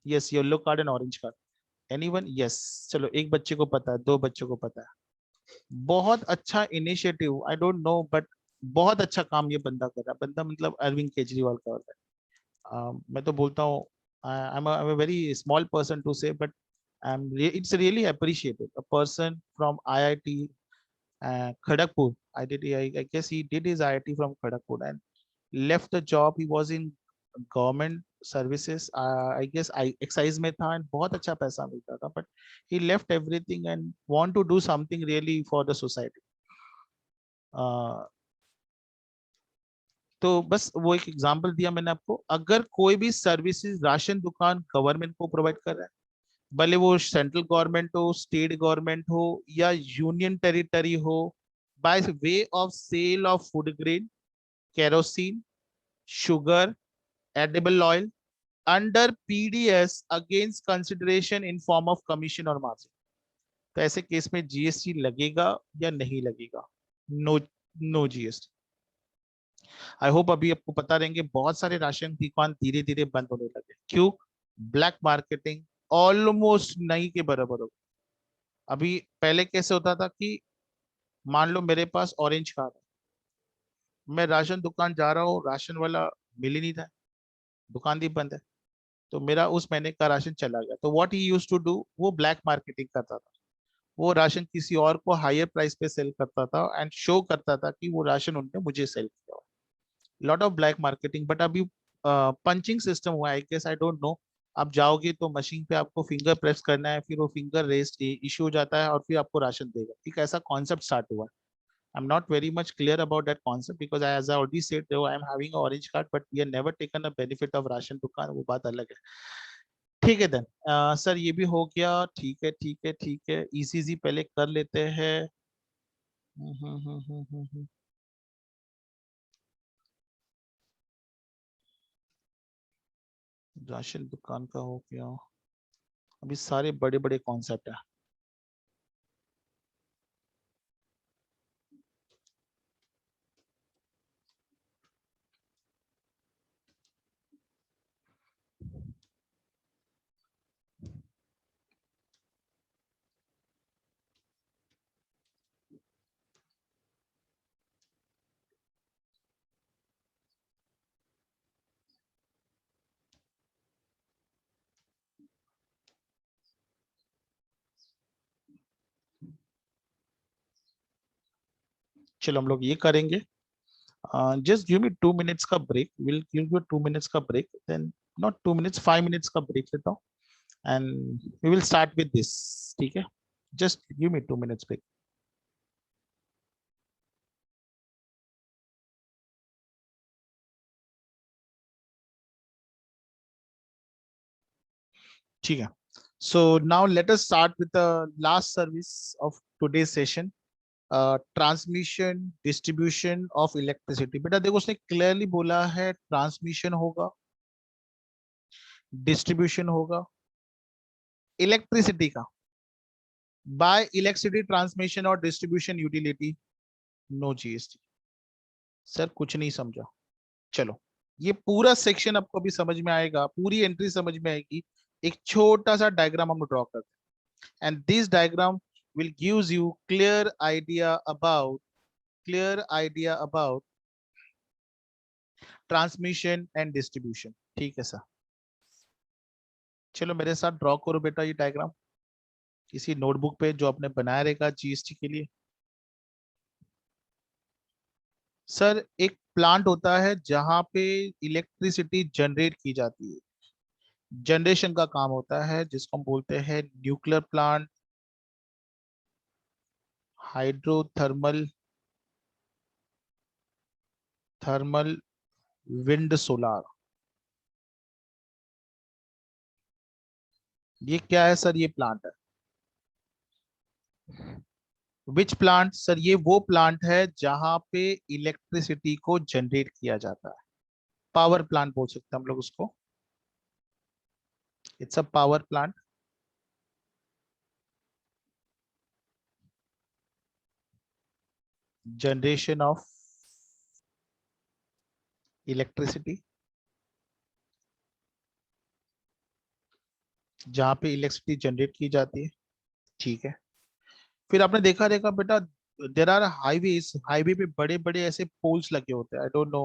Speaker 1: Yes, yellow card and orange card. Anyone? Yes. चलो एक बच्चे को पता है, दो बच्चों को पता है. बहुत अच्छा initiative, I don't no but बहुत अच्छा काम ये बंदा कर रहा है. बंदा मतलब अरविंद केजरीवाल का होता है. मैं तो बोलता हूँ, I'm a very small person to say, but it's really appreciated. A person from IIT Kharagpur. I guess he did his IIT from Kharagpur and left the job. He was in government services. I guess I excise में था and बहुत अच्छा पैसा मिलता था. But he left everything and want to do something really for the society. तो बस वो एक एग्जांपल दिया मैंने आपको. अगर कोई भी सर्विसेज राशन दुकान गवर्नमेंट को प्रोवाइड कर रहा है, भले वो सेंट्रल गवर्नमेंट हो, स्टेट गवर्नमेंट हो या यूनियन टेरिटरी हो, by way of sale of food grain, kerosene, sugar, edible oil, under PDS against consideration in form of commission और मार्जिन. तो ऐसे केस में जीएसटी लगेगा या नहीं लगेगा? No, no GST. I hope अभी आपको पता रहेंगे बहुत सारे राशन दुकान धीरे धीरे बंद होने लगे. क्यों? ब्लैक मार्केटिंग ऑलमोस्ट नहीं के बराबर हो। अभी पहले कैसे होता था कि मान लो मेरे पास ऑरेंज कार्ड है, मैं राशन दुकान जा रहा हूँ, राशन वाला मिल ही नहीं था, दुकान भी बंद है, तो मेरा उस महीने का राशन चला गया। तो what he used to do, वो ब्लैक मार्केटिंग करता था। वो राशन किसी और को हायर प्राइस पे सेल करता था एंड शो करता था कि वो राशन उनने मुझे सेल किया। Lot of black marketing. But अभी पंचिंग सिस्टम हुआ है, I guess, I don't know. आप जाओगे तो मशीन पे आपको फिंगर प्रेस करना है, फिर वो फिंगर रेस्ट इश्यू हो जाता है और फिर आपको राशन देगा। ठीक है, ऐसा कॉन्सेप्ट स्टार्ट हुआ है। I'm not very much clear about that concept because as I already said, though I am having an orange card, but we have never taken a benefit of ration दुकान, वो बात अलग है। ठीक है देन, सर ये भी हो गया। ठीक है ठीक है ठीक है, ईसीजी पहले कर लेते हैं। राशन दुकान का हो गया। अभी सारे बड़े बड़े कॉन्सेप्ट है। चलो हम लोग ये करेंगे। जस्ट गिव मी 2 मिनट्स का break, will give you 2 minutes का break, then not 2 minutes, 5 minutes का ब्रेक लेता हूँ and we will start with this. ठीक है, just give me 2 minutes break. ठीक है, so now let us start with the last service of today's session, transmission distribution of electricity. बेटा देखो, उसने क्लियरली बोला है ट्रांसमिशन होगा, डिस्ट्रीब्यूशन होगा इलेक्ट्रिसिटी का बाय इलेक्ट्रिसिटी ट्रांसमिशन और distribution utility, no GST. Sir कुछ नहीं समझा। चलो, ये पूरा सेक्शन आपको अभी समझ में आएगा, पूरी एंट्री समझ में आएगी। एक छोटा सा डायग्राम हम ड्रॉ करते हैं and this diagram will gives you clear idea about transmission and distribution. ठीक है सर, चलो मेरे साथ ड्रॉ करो बेटा ये डायग्राम किसी नोटबुक पे जो आपने बनाया रहेगा जीएसटी के लिए। सर एक प्लांट होता है जहां पे इलेक्ट्रिसिटी जनरेट की जाती है, जनरेशन का काम होता है, जिसको हम बोलते हैं nuclear plant, hydrothermal, thermal, wind, solar. ये क्या है सर? ये प्लांट है। Which plant sir? ये वो प्लांट है जहां पे इलेक्ट्रिसिटी को जनरेट किया जाता है। पावर प्लांट बोल सकते हैं हम लोग उसको। It's a power plant. Generation of electricity, जहां पे इलेक्ट्रिसिटी जनरेट की जाती है। ठीक है, फिर आपने देखा रहेगा बेटा, देर आर हाईवेज, हाईवे पे बड़े बड़े ऐसे पोल्स लगे होते हैं। आई डोंट नो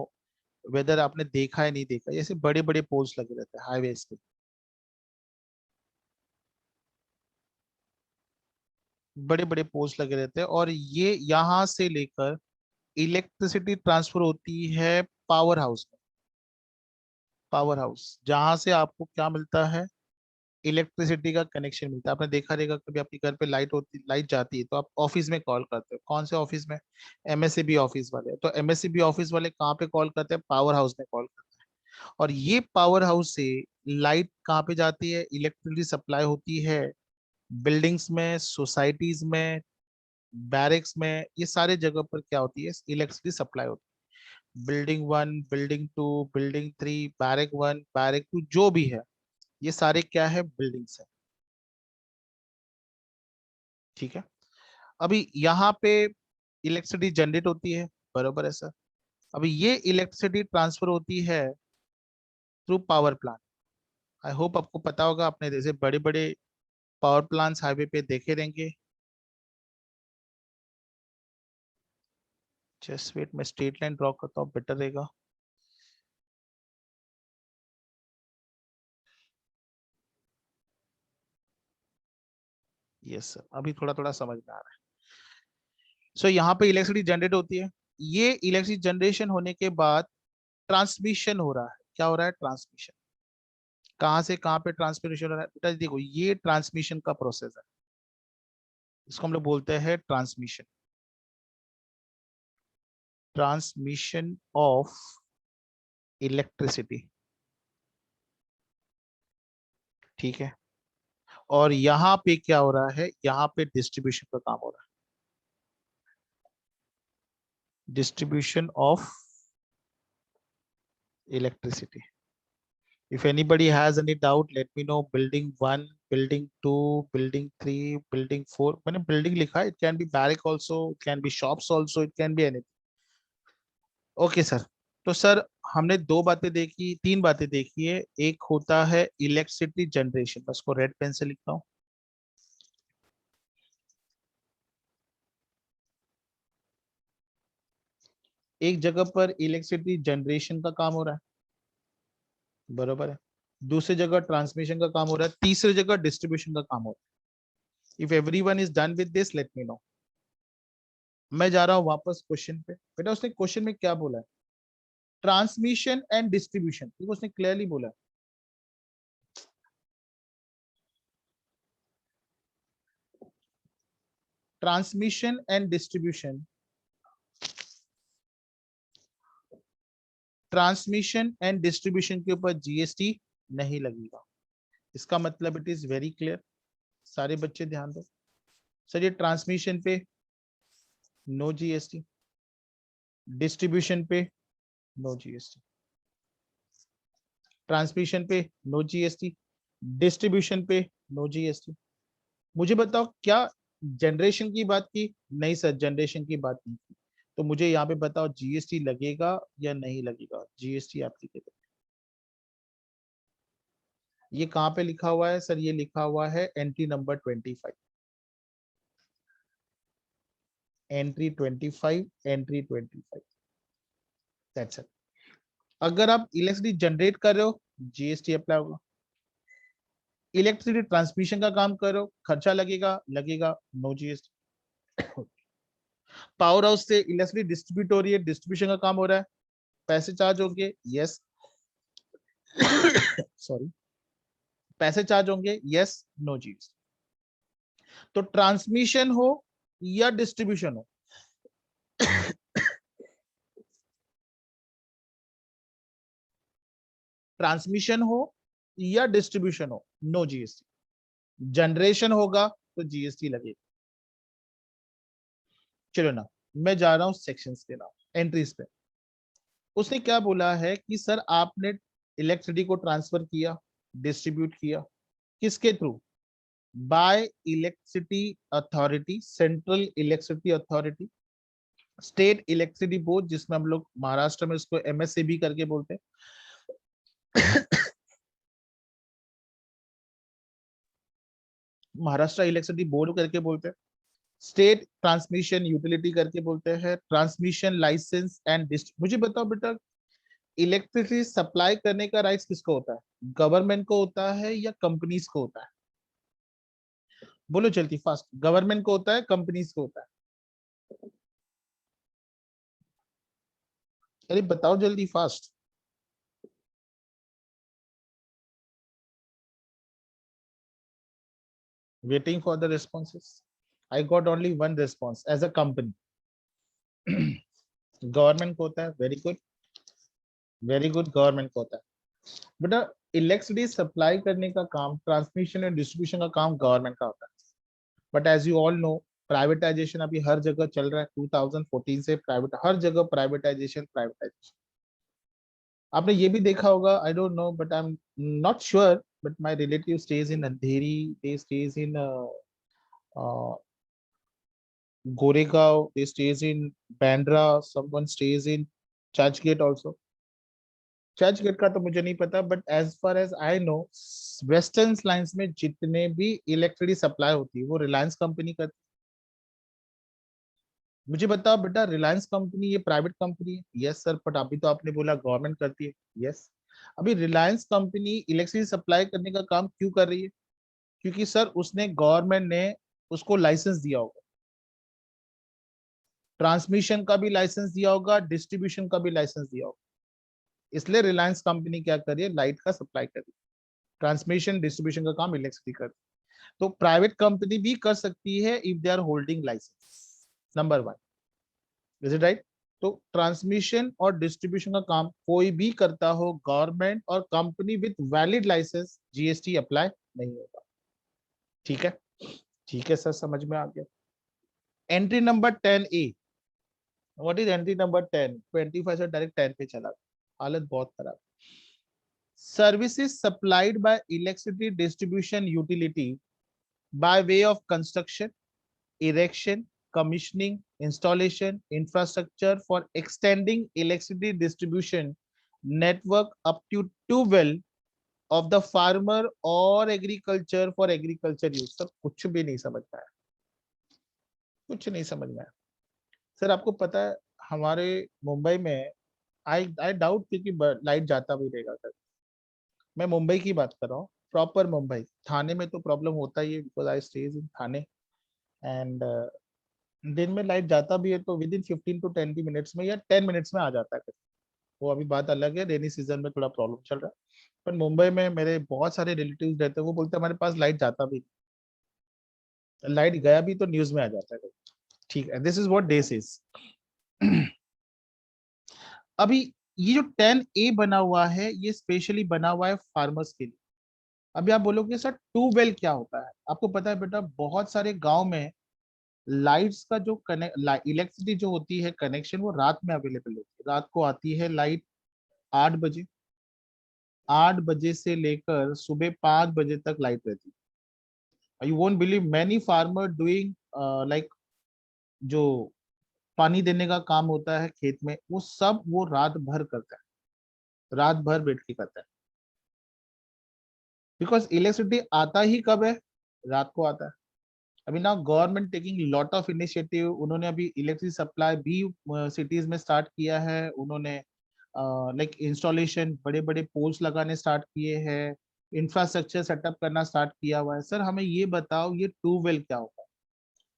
Speaker 1: वेदर आपने देखा है नहीं देखा, ऐसे बड़े बड़े पोल्स लगे रहते हैं हाईवेज पे। बड़े बड़े पोल्स लगे रहते हैं और ये यहाँ से लेकर इलेक्ट्रिसिटी ट्रांसफर होती है पावर हाउस में। पावर हाउस जहां से आपको क्या मिलता है? इलेक्ट्रिसिटी का कनेक्शन मिलता है। आपने देखा रहेगा कभी आपके घर पे लाइट होती, लाइट जाती है तो आप ऑफिस में कॉल करते हो। कौन से ऑफिस में? एमएससीबी ऑफिस वाले। तो एमएससीबी ऑफिस वाले कहाँ पे कॉल करते हैं? पावर हाउस में कॉल करते हैं। और ये पावर हाउस से लाइट कहाँ पे जाती है? इलेक्ट्रिसिटी सप्लाई होती है बिल्डिंग्स में, सोसाइटीज में, बैरिक्स में, ये सारे जगह पर क्या होती है? इलेक्ट्रिसिटी सप्लाई होती है। Building 1, building 2, building 3, barrack 1, barrack 2, जो भी है, ये सारे क्या है? बिल्डिंग्स है। ठीक है, अभी यहाँ पे इलेक्ट्रिसिटी जनरेट होती है, बरोबर है सर। अभी ये इलेक्ट्रिसिटी ट्रांसफर होती है थ्रू पावर प्लांट। आई होप आपको पता होगा, अपने जैसे बड़े बड़े पावर प्लांट्स हाईवे पे देखे रहेंगे। जस्ट वेट, मैं स्ट्रेट लाइन ड्रॉ करता हूँ, बेटर रहेगा। यस सर, अभी थोड़ा थोड़ा समझ में आ रहा है। सो यहाँ पे इलेक्ट्रिसिटी जनरेट होती है। ये इलेक्ट्रिसिटी जनरेशन होने के बाद ट्रांसमिशन हो रहा है। क्या हो रहा है? ट्रांसमिशन। कहाँ से कहाँ पे ट्रांसमिशन हो रहा है बेटा? देखो, ये ट्रांसमिशन का प्रोसेस है, इसको हम लोग बोलते हैं ट्रांसमिशन। ट्रांसमिशन ऑफ इलेक्ट्रिसिटी, ठीक है। और यहाँ पे क्या हो रहा है? यहाँ पे डिस्ट्रीब्यूशन का काम हो रहा है, distribution of electricity. If anybody has any doubt, let me know. Building 1, building 2, building 3, building 4. मैंने building लिखा है, it can be barrack also, it can be shops also, it can be anything. Okay sir. तो सर, हमने दो बातें देखी, तीन बातें देखी है। एक होता है इलेक्ट्रिसिटी जनरेशन, बस को रेड पेन से लिखता हूँ। एक जगह पर इलेक्ट्रिसिटी जनरेशन का काम हो रहा है, बरोबर है। दूसरी जगह ट्रांसमिशन का काम हो रहा है, तीसरी जगह डिस्ट्रीब्यूशन का काम हो रहा है। If everyone is done with this, let me no. मैं जा रहा हूँ वापस क्वेश्चन पे। बेटा, उसने क्वेश्चन में क्या बोला है? ट्रांसमिशन एंड डिस्ट्रीब्यूशन, देखो उसने क्लियरली बोला है। Transmission and distribution, transmission and distribution के ऊपर जीएसटी नहीं लगेगा। इसका मतलब इट इज वेरी क्लियर। सारे बच्चे ध्यान दो। सर, ये ट्रांसमिशन पे नो जीएसटी, डिस्ट्रीब्यूशन पे नो जीएसटी, ट्रांसमिशन पे नो जीएसटी, डिस्ट्रीब्यूशन पे नो जीएसटी। मुझे बताओ, क्या जनरेशन की बात की? नहीं सर, जनरेशन की बात नहीं की। तो मुझे यहाँ पे बताओ, जीएसटी लगेगा या नहीं लगेगा? GST applicable. ये कहाँ पे लिखा हुआ है सर? ये लिखा हुआ है entry number 25। Entry 25, entry 25, that's it. अगर आप इलेक्ट्रिसिटी जनरेट कर रहे हो, जीएसटी अप्लाई होगा। इलेक्ट्रिसिटी ट्रांसमिशन का काम कर रहे हो, खर्चा लगेगा, लगेगा, नो जीएसटी। पावर हाउस से इलेक्ट्रिसिटी डिस्ट्रीब्यूट हो रही है, डिस्ट्रीब्यूशन का काम हो रहा है, पैसे चार्ज होंगे, यस। सॉरी, पैसे चार्ज होंगे, यस, नो जीएसटी। तो ट्रांसमिशन हो या डिस्ट्रीब्यूशन हो, ट्रांसमिशन हो या डिस्ट्रीब्यूशन हो, नो जीएसटी। जनरेशन होगा तो जीएसटी लगेगा। चलो ना, मैं जा रहा हूं सेक्शंस के नाम, एंट्रीज पे। उसने क्या बोला है कि सर, आपने इलेक्ट्रिसिटी को ट्रांसफर किया, डिस्ट्रीब्यूट किया, किसके through? Bye electricity authority, central electricity authority, state electricity board, जिसमें हम लोग महाराष्ट्र में इसको एमएससीबी करके बोलते हैं। महाराष्ट्र इलेक्ट्रिसिटी बोर्ड करके बोलते हैं। स्टेट ट्रांसमिशन यूटिलिटी करके बोलते हैं। ट्रांसमिशन लाइसेंस एंड मुझे बताओ बेटा, इलेक्ट्रिसिटी सप्लाई करने का राइट्स किसको होता है? गवर्नमेंट को होता है या कंपनीज को होता है? बोलो जल्दी फास्ट। गवर्नमेंट को होता है, कंपनीज को होता है? अरे बताओ जल्दी fast. Waiting for the responses. I got only one response, as a company. Government को होता है, very good, very good, government को होता है। बेटा, इलेक्ट्रिसिटी सप्लाई करने का काम, ट्रांसमिशन एंड डिस्ट्रीब्यूशन का काम गवर्नमेंट का होता है। But as you all know, privatisation अभी हर जगह चल रहा है। 2014 से प्राइवेट, हर जगह प्राइवेटाइजेशन, प्राइवेटाइजेशन। आपने ये भी देखा होगा, आई don't no but I am not sure, but my relative stage in Andheri, they stage in Goregaon, they stays in Bandra, someone stays in Churchgate also. Churchgate का तो मुझे नहीं पता, but as far as I know western lines में जितने भी इलेक्ट्रिसिटी सप्लाई होती है वो रिलायंस कंपनी करती है। मुझे बताओ बेटा, रिलायंस कंपनी ये प्राइवेट कंपनी है? यस सर, बट अभी तो आपने बोला गवर्नमेंट करती है। यस। अभी रिलायंस कंपनी इलेक्ट्रिसिटी सप्लाई करने का काम क्यों कर रही है? क्योंकि सर उसने, गवर्नमेंट ने उसको लाइसेंस दिया होगा, ट्रांसमिशन का भी लाइसेंस दिया होगा, डिस्ट्रीब्यूशन का भी लाइसेंस दिया होगा। इसलिए रिलायंस कंपनी क्या कर रही है, लाइट का सप्लाई कर रही है, ट्रांसमिशन डिस्ट्रीब्यूशन का काम इलेक्ट्रिसिटी कर रही है। तो प्राइवेट कंपनी भी कर सकती है if they are holding licence, number one. Is it right? तो ट्रांसमिशन और डिस्ट्रीब्यूशन का काम कोई भी करता हो, गवर्नमेंट और company with valid licence, GST apply नहीं होगा। ठीक है? ठीक है सर, समझ में आ गया। Entry number 10A। What is entry number 10? 25 से डायरेक्ट 10 पे चला, हालत बहुत खराब। Services supplied by electricity distribution utility by way of construction, erection, commissioning, installation, infrastructure for extending electricity distribution network up to 2 well of the farmer or agriculture for agriculture use। Sir कुछ भी नहीं समझ में आया, कुछ नहीं समझ में आया। सर आपको पता है हमारे मुंबई में, आई आई डाउट क्योंकि लाइट जाता भी रहेगा सर। मैं मुंबई की बात कर रहा हूँ, प्रॉपर मुंबई। थाने में तो प्रॉब्लम होता ही है because I stage in Thane. And दिन में लाइट जाता भी है तो विद इन 15 to 20 मिनट्स में या 10 मिनट्स में आ जाता है। वो अभी बात अलग है, रेनी सीजन में थोड़ा प्रॉब्लम चल रहा है। पर मुंबई में मेरे बहुत सारे रिलेटिव्स रहते हैं, वो बोलते हैं हमारे पास लाइट जाता भी, लाइट गया भी तो न्यूज में आ जाता है। ठीक है, this is what this is. अभी ये जो 10A बना हुआ है, ये स्पेशली बना हुआ है फार्मर्स के लिए। अभी आप बोलोगे सर ट्यूबवेल क्या होता है? आपको पता है बेटा, बहुत सारे गांव में लाइट्स का जो कनेक्ट, इलेक्ट्रिसिटी जो होती है कनेक्शन, वो रात में अवेलेबल होती है। रात को आती है लाइट 8 बजे, 8 बजे से लेकर सुबह 5 बजे तक लाइट रहती है। You won't believe many farmer doing like, जो पानी देने का काम होता है खेत में, वो सब वो रात भर करता है, रात भर बैठ के करता है। बिकॉज इलेक्ट्रिसिटी आता ही कब है? रात को आता है। अभी ना government taking lot of initiative, उन्होंने अभी इलेक्ट्रिक सप्लाई भी सिटीज में स्टार्ट किया है। उन्होंने लाइक इंस्टॉलेशन, बड़े बड़े पोल्स लगाने स्टार्ट किए हैं, इंफ्रास्ट्रक्चर सेटअप करना स्टार्ट किया हुआ है। सर हमें ये बताओ, ये ट्यूबवेल क्या होता है?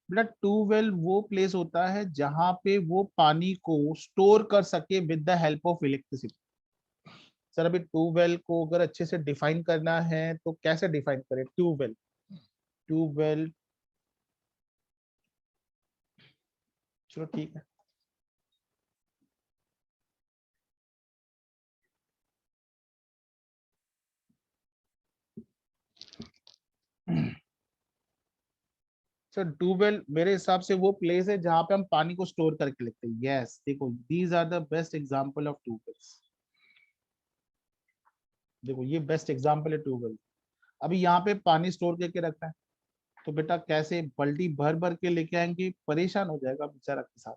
Speaker 1: बेटा ट्यूबवेल वो प्लेस होता है जहां पे वो पानी को स्टोर कर सके with the help of electricity. Sir अभी ट्यूबवेल को अगर अच्छे से डिफाइन करना है तो कैसे डिफाइन करें ट्यूबवेल? ट्यूबवेल, चलो ठीक है। सर ट्यूबवेल मेरे हिसाब से वो प्लेस है जहां पे हम पानी को स्टोर करके लेते हैं। यस, देखो these are the best example of tubewells. देखो ये बेस्ट एग्जांपल है ट्यूबवेल। अभी यहाँ पे पानी स्टोर करके रखना है तो बेटा कैसे बाल्टी भर भर के लेके आएंगे, परेशान हो जाएगा बेचारा किसान।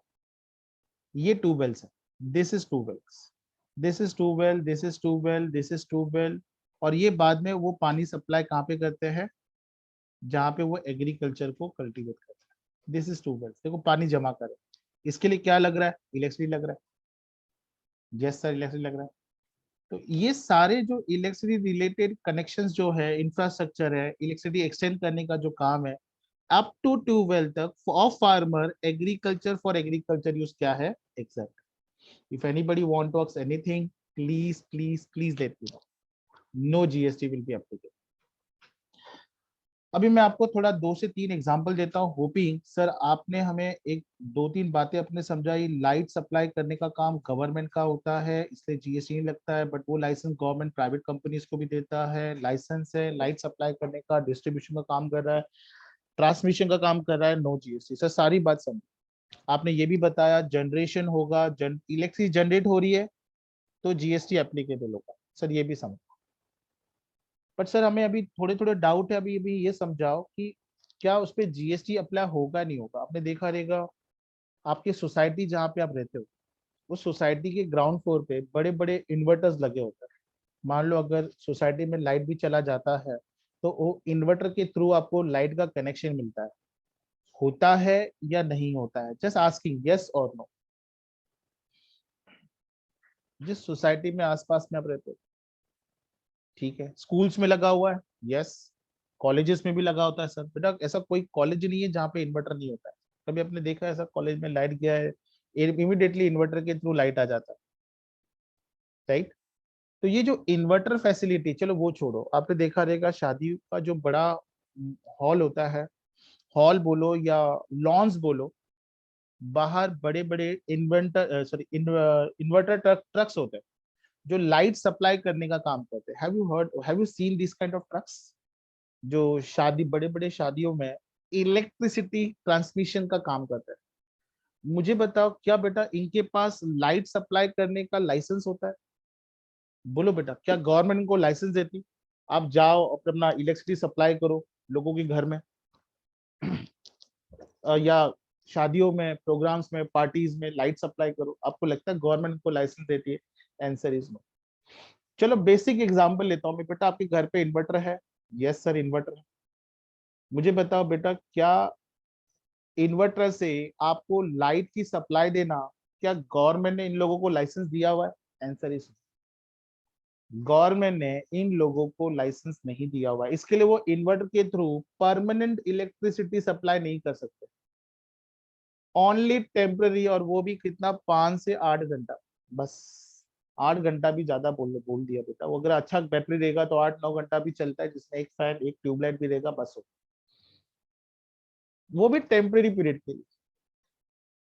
Speaker 1: ये ट्यूबवेल्स है। This is tubewells, this is tubewell, this is tubewell, this is tubewell. और ये बाद में वो पानी सप्लाई कहाँ पे करते हैं? जहाँ पे वो एग्रीकल्चर को कल्टीवेट करते हैं। This is tubewell. देखो पानी जमा करे, इसके लिए क्या लग रहा है? इलेक्ट्रिसिटी लग रहा है। यस सर, इलेक्ट्रिसिटी लग रहा है। तो ये सारे जो इलेक्ट्रिसिटी रिलेटेड कनेक्शंस जो है, इंफ्रास्ट्रक्चर है, इलेक्ट्रिसिटी एक्सटेंड करने का जो काम है, अप टू ट्यूबवेल तक of farmer agriculture for agriculture use क्या है exact. If anybody want to ask anything, please please please let me know. No GST will be applicable. अभी मैं आपको थोड़ा 2 से 3 एग्जांपल देता हूँ, होपिंग सर आपने हमें एक 2-3 बातें अपने समझाई। लाइट सप्लाई करने का काम गवर्नमेंट का होता है, इसलिए जीएसटी नहीं लगता है, बट वो लाइसेंस गवर्नमेंट प्राइवेट कंपनीज को भी देता है। लाइसेंस है लाइट सप्लाई करने का, डिस्ट्रीब्यूशन का काम कर रहा है, ट्रांसमिशन का काम कर रहा है, नो जीएसटी। सर सारी बात समझ। आपने ये भी बताया जनरेशन होगा, इलेक्ट्रिसिटी जनरेट हो रही है तो जीएसटी एप्लीकेबल होगा। सर ये भी समझ। बट सर हमें अभी थोड़े थोड़े डाउट है। अभी अभी ये समझाओ कि क्या उस पर जीएसटी अप्लाई होगा नहीं होगा? आपने देखा रहेगा आपकी सोसाइटी जहाँ पे आप रहते हो उस सोसाइटी के ग्राउंड फ्लोर पे बड़े बड़े इन्वर्टर्स लगे होते हैं। मान लो अगर सोसाइटी में लाइट भी चला जाता है तो वो इन्वर्टर के थ्रू आपको लाइट का कनेक्शन मिलता है। होता है या नहीं होता है? जस्ट आस्किंग, यस और नो। जिस सोसाइटी में आसपास में आप रहते हो, ठीक है, स्कूल्स में लगा हुआ है, यस। कॉलेजेस में भी लगा होता है सर। बेटा ऐसा कोई कॉलेज नहीं है जहाँ पे इन्वर्टर नहीं होता है। कभी आपने देखा है ऐसा कॉलेज में लाइट गया है, इमीडिएटली इन्वर्टर के थ्रू लाइट आ जाता है, राइट? तो ये जो इन्वर्टर फैसिलिटी, चलो वो छोड़ो, आपने देखा रहेगा शादी का जो बड़ा हॉल होता है, हॉल बोलो या लॉन्स बोलो, बाहर बड़े बड़े इन्वर्टर ट्रक्स होते हैं जो लाइट सप्लाई करने का काम करते हैं। Have you seen this kind of trucks जो शादी, बड़े बड़े शादियों में इलेक्ट्रिसिटी ट्रांसमिशन का काम करते हैं? मुझे बताओ, क्या बेटा इनके पास लाइट सप्लाई करने का लाइसेंस होता है? बोलो बेटा, क्या गवर्नमेंट इनको लाइसेंस देती? आप जाओ अपना इलेक्ट्रिसिटी सप्लाई करो लोगों के घर में, या शादियों में, प्रोग्राम्स में, पार्टीज में लाइट सप्लाई करो, आपको लगता है गवर्नमेंट को लाइसेंस देती है? Answer is no. चलो बेसिक एग्जांपल लेता हूँ मैं, बेटा आपके घर पे इन्वर्टर है? यस सर, इन्वर्टर है। मुझे बताओ बेटा, क्या इन्वर्टर से आपको लाइट की सप्लाई देना, क्या गवर्नमेंट ने इन लोगों को लाइसेंस दिया हुआ है? आंसर इज गवर्नमेंट ने इन लोगों को लाइसेंस नहीं दिया हुआ है। इसके लिए वो इन्वर्टर के थ्रू परमानेंट इलेक्ट्रिसिटी सप्लाई नहीं कर सकते, ओनली टेम्पररी, और वो भी कितना, 5 से 8 घंटा बस। 8 घंटा भी ज्यादा बोल दिया बेटा। वो अगर अच्छा बैटरी रहेगा तो 8-9 घंटा भी चलता है, जिसमें एक फैन एक ट्यूबलाइट भी रहेगा, बस हो। वो भी टेम्पररी पीरियड के लिए,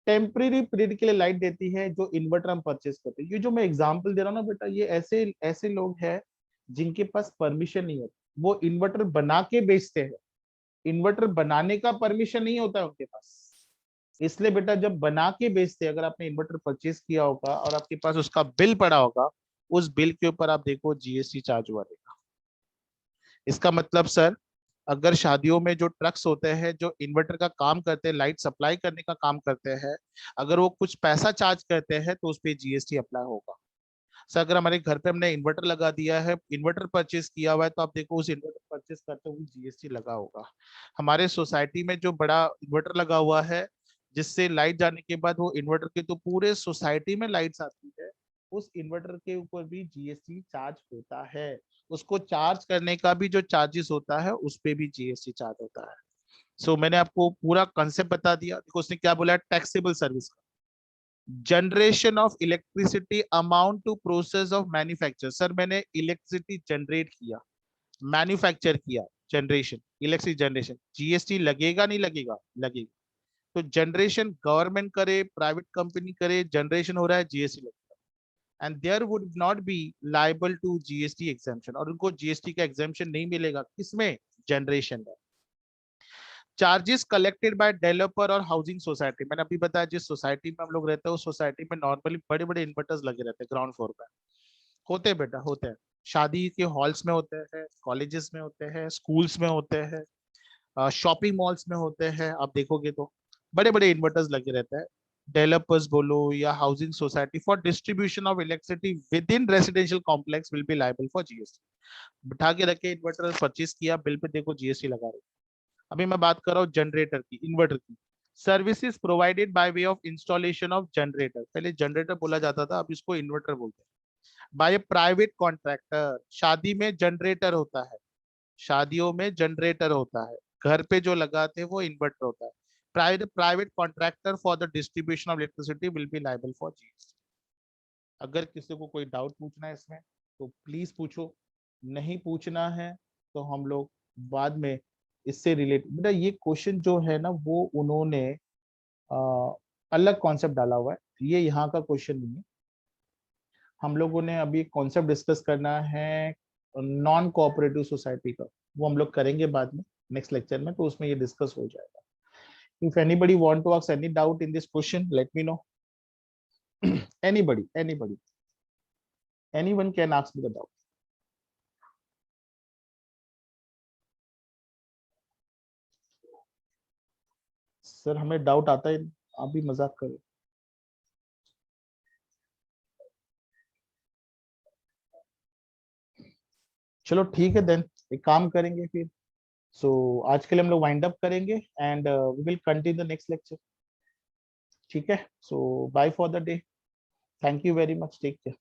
Speaker 1: टेम्पररी पीरियड के लिए लाइट देती है जो इन्वर्टर हम परचेस करते हैं। ये जो मैं एग्जांपल दे रहा हूँ ना बेटा, ये ऐसे ऐसे लोग हैं जिनके पास परमिशन नहीं होती, वो इन्वर्टर बना के बेचते हैं। इन्वर्टर बनाने का परमिशन नहीं होता है उनके पास। इसलिए बेटा जब बना के बेचते हैं, अगर आपने इन्वर्टर परचेस किया होगा और आपके पास उसका बिल पड़ा होगा, उस बिल के ऊपर आप देखो जीएसटी चार्ज हुआ रहेगा। इसका मतलब सर, अगर शादियों में जो ट्रक्स होते हैं जो इन्वर्टर का काम करते हैं, लाइट सप्लाई करने का काम करते हैं, अगर वो कुछ पैसा चार्ज करते हैं तो उस पर जीएसटी अप्लाई होगा। सर अगर हमारे घर पे हमने इन्वर्टर लगा दिया है, इन्वर्टर परचेस किया हुआ है, तो आप देखो उस इन्वर्टर परचेस करते हुए जीएसटी लगा होगा। हमारे सोसाइटी में जो बड़ा इन्वर्टर लगा हुआ है, जिससे लाइट जाने के बाद वो इन्वर्टर के तो पूरे सोसाइटी में लाइट्स आती है, उस इन्वर्टर के ऊपर भी जीएसटी चार्ज होता है। उसको चार्ज करने का भी जो चार्जेस होता है उस पे भी जीएसटी चार्ज होता है। सो मैंने आपको पूरा कंसेप्ट बता दिया। देखो उसने क्या बोला, टैक्सेबल सर्विस का, generation of electricity amount to process of manufacture. Sir मैंने इलेक्ट्रिसिटी जनरेट किया, मैन्युफैक्चर किया, जनरेशन, इलेक्ट्रिसिटी जनरेशन, जीएसटी लगेगा नहीं लगेगा? लगेगा। तो जनरेशन गवर्नमेंट करे, प्राइवेट कंपनी करे, जनरेशन हो रहा है, जीएसटी लगेगा। And there would not be liable to GST exemption, और उनको जीएसटी का एग्जाम्पशन नहीं मिलेगा। किसमें? जनरेशन में। चार्जेस कलेक्टेड बाय डेवलपर और हाउसिंग सोसाइटी, मैंने अभी बताया जिस सोसाइटी में हम लोग रहते हैं उस सोसाइटी में नॉर्मली बड़े बड़े इन्वर्टर्स लगे रहते हैं ग्राउंड फ्लोर पे। होते हैं बेटा, होते हैं। शादी के हॉल्स में होते हैं, कॉलेजेस में होते हैं, स्कूल्स में होते हैं, शॉपिंग मॉल्स में होते हैं। आप देखोगे तो बड़े बड़े इन्वर्टर्स लगे रहते हैं। डेवलपर्स बोलो या housing society for distribution of electricity with in residential complex will be liable for GST. बिठा के रखे, इन्वर्टर परचेज किया, बिल पे देखो जीएसटी लगा रहे। अभी मैं बात कर रहा हूँ जनरेटर की, इन्वर्टर की। Services provided bye way of installation of generator, पहले जनरेटर बोला जाता था, अब इसको इन्वर्टर बोलते हैं। बाय प्राइवेट कॉन्ट्रैक्टर, शादी में जनरेटर होता है, शादियों में जनरेटर होता है, घर पे जो लगाते हैं वो इन्वर्टर होता है। Private private contractor for the distribution of electricity will be liable for GST. अगर किसी को कोई डाउट पूछना है इसमें तो प्लीज पूछो, नहीं पूछना है तो हम लोग बाद में इससे रिलेटेड, बेटा ये क्वेश्चन जो है ना वो उन्होंने आ, अलग कॉन्सेप्ट डाला हुआ है, ये यहाँ का क्वेश्चन नहीं है। हम लोगों ने अभी कॉन्सेप्ट डिस्कस करना है नॉन कोऑपरेटिव सोसाइटी का, वो हम लोग करेंगे बाद में नेक्स्ट लेक्चर में, तो उसमें ये डिस्कस हो जाएगा। If anybody want to ask any doubt in this question, let me know. Anybody anyone can ask me the doubt. Sir हमें डाउट आता है, आप भी मजाक करो। चलो ठीक है देन, एक काम करेंगे फिर। सो आज के लिए हम लोग वाइंड अप करेंगे and we will continue the next lecture. ठीक है, so bye for the day, thank you very much, take care.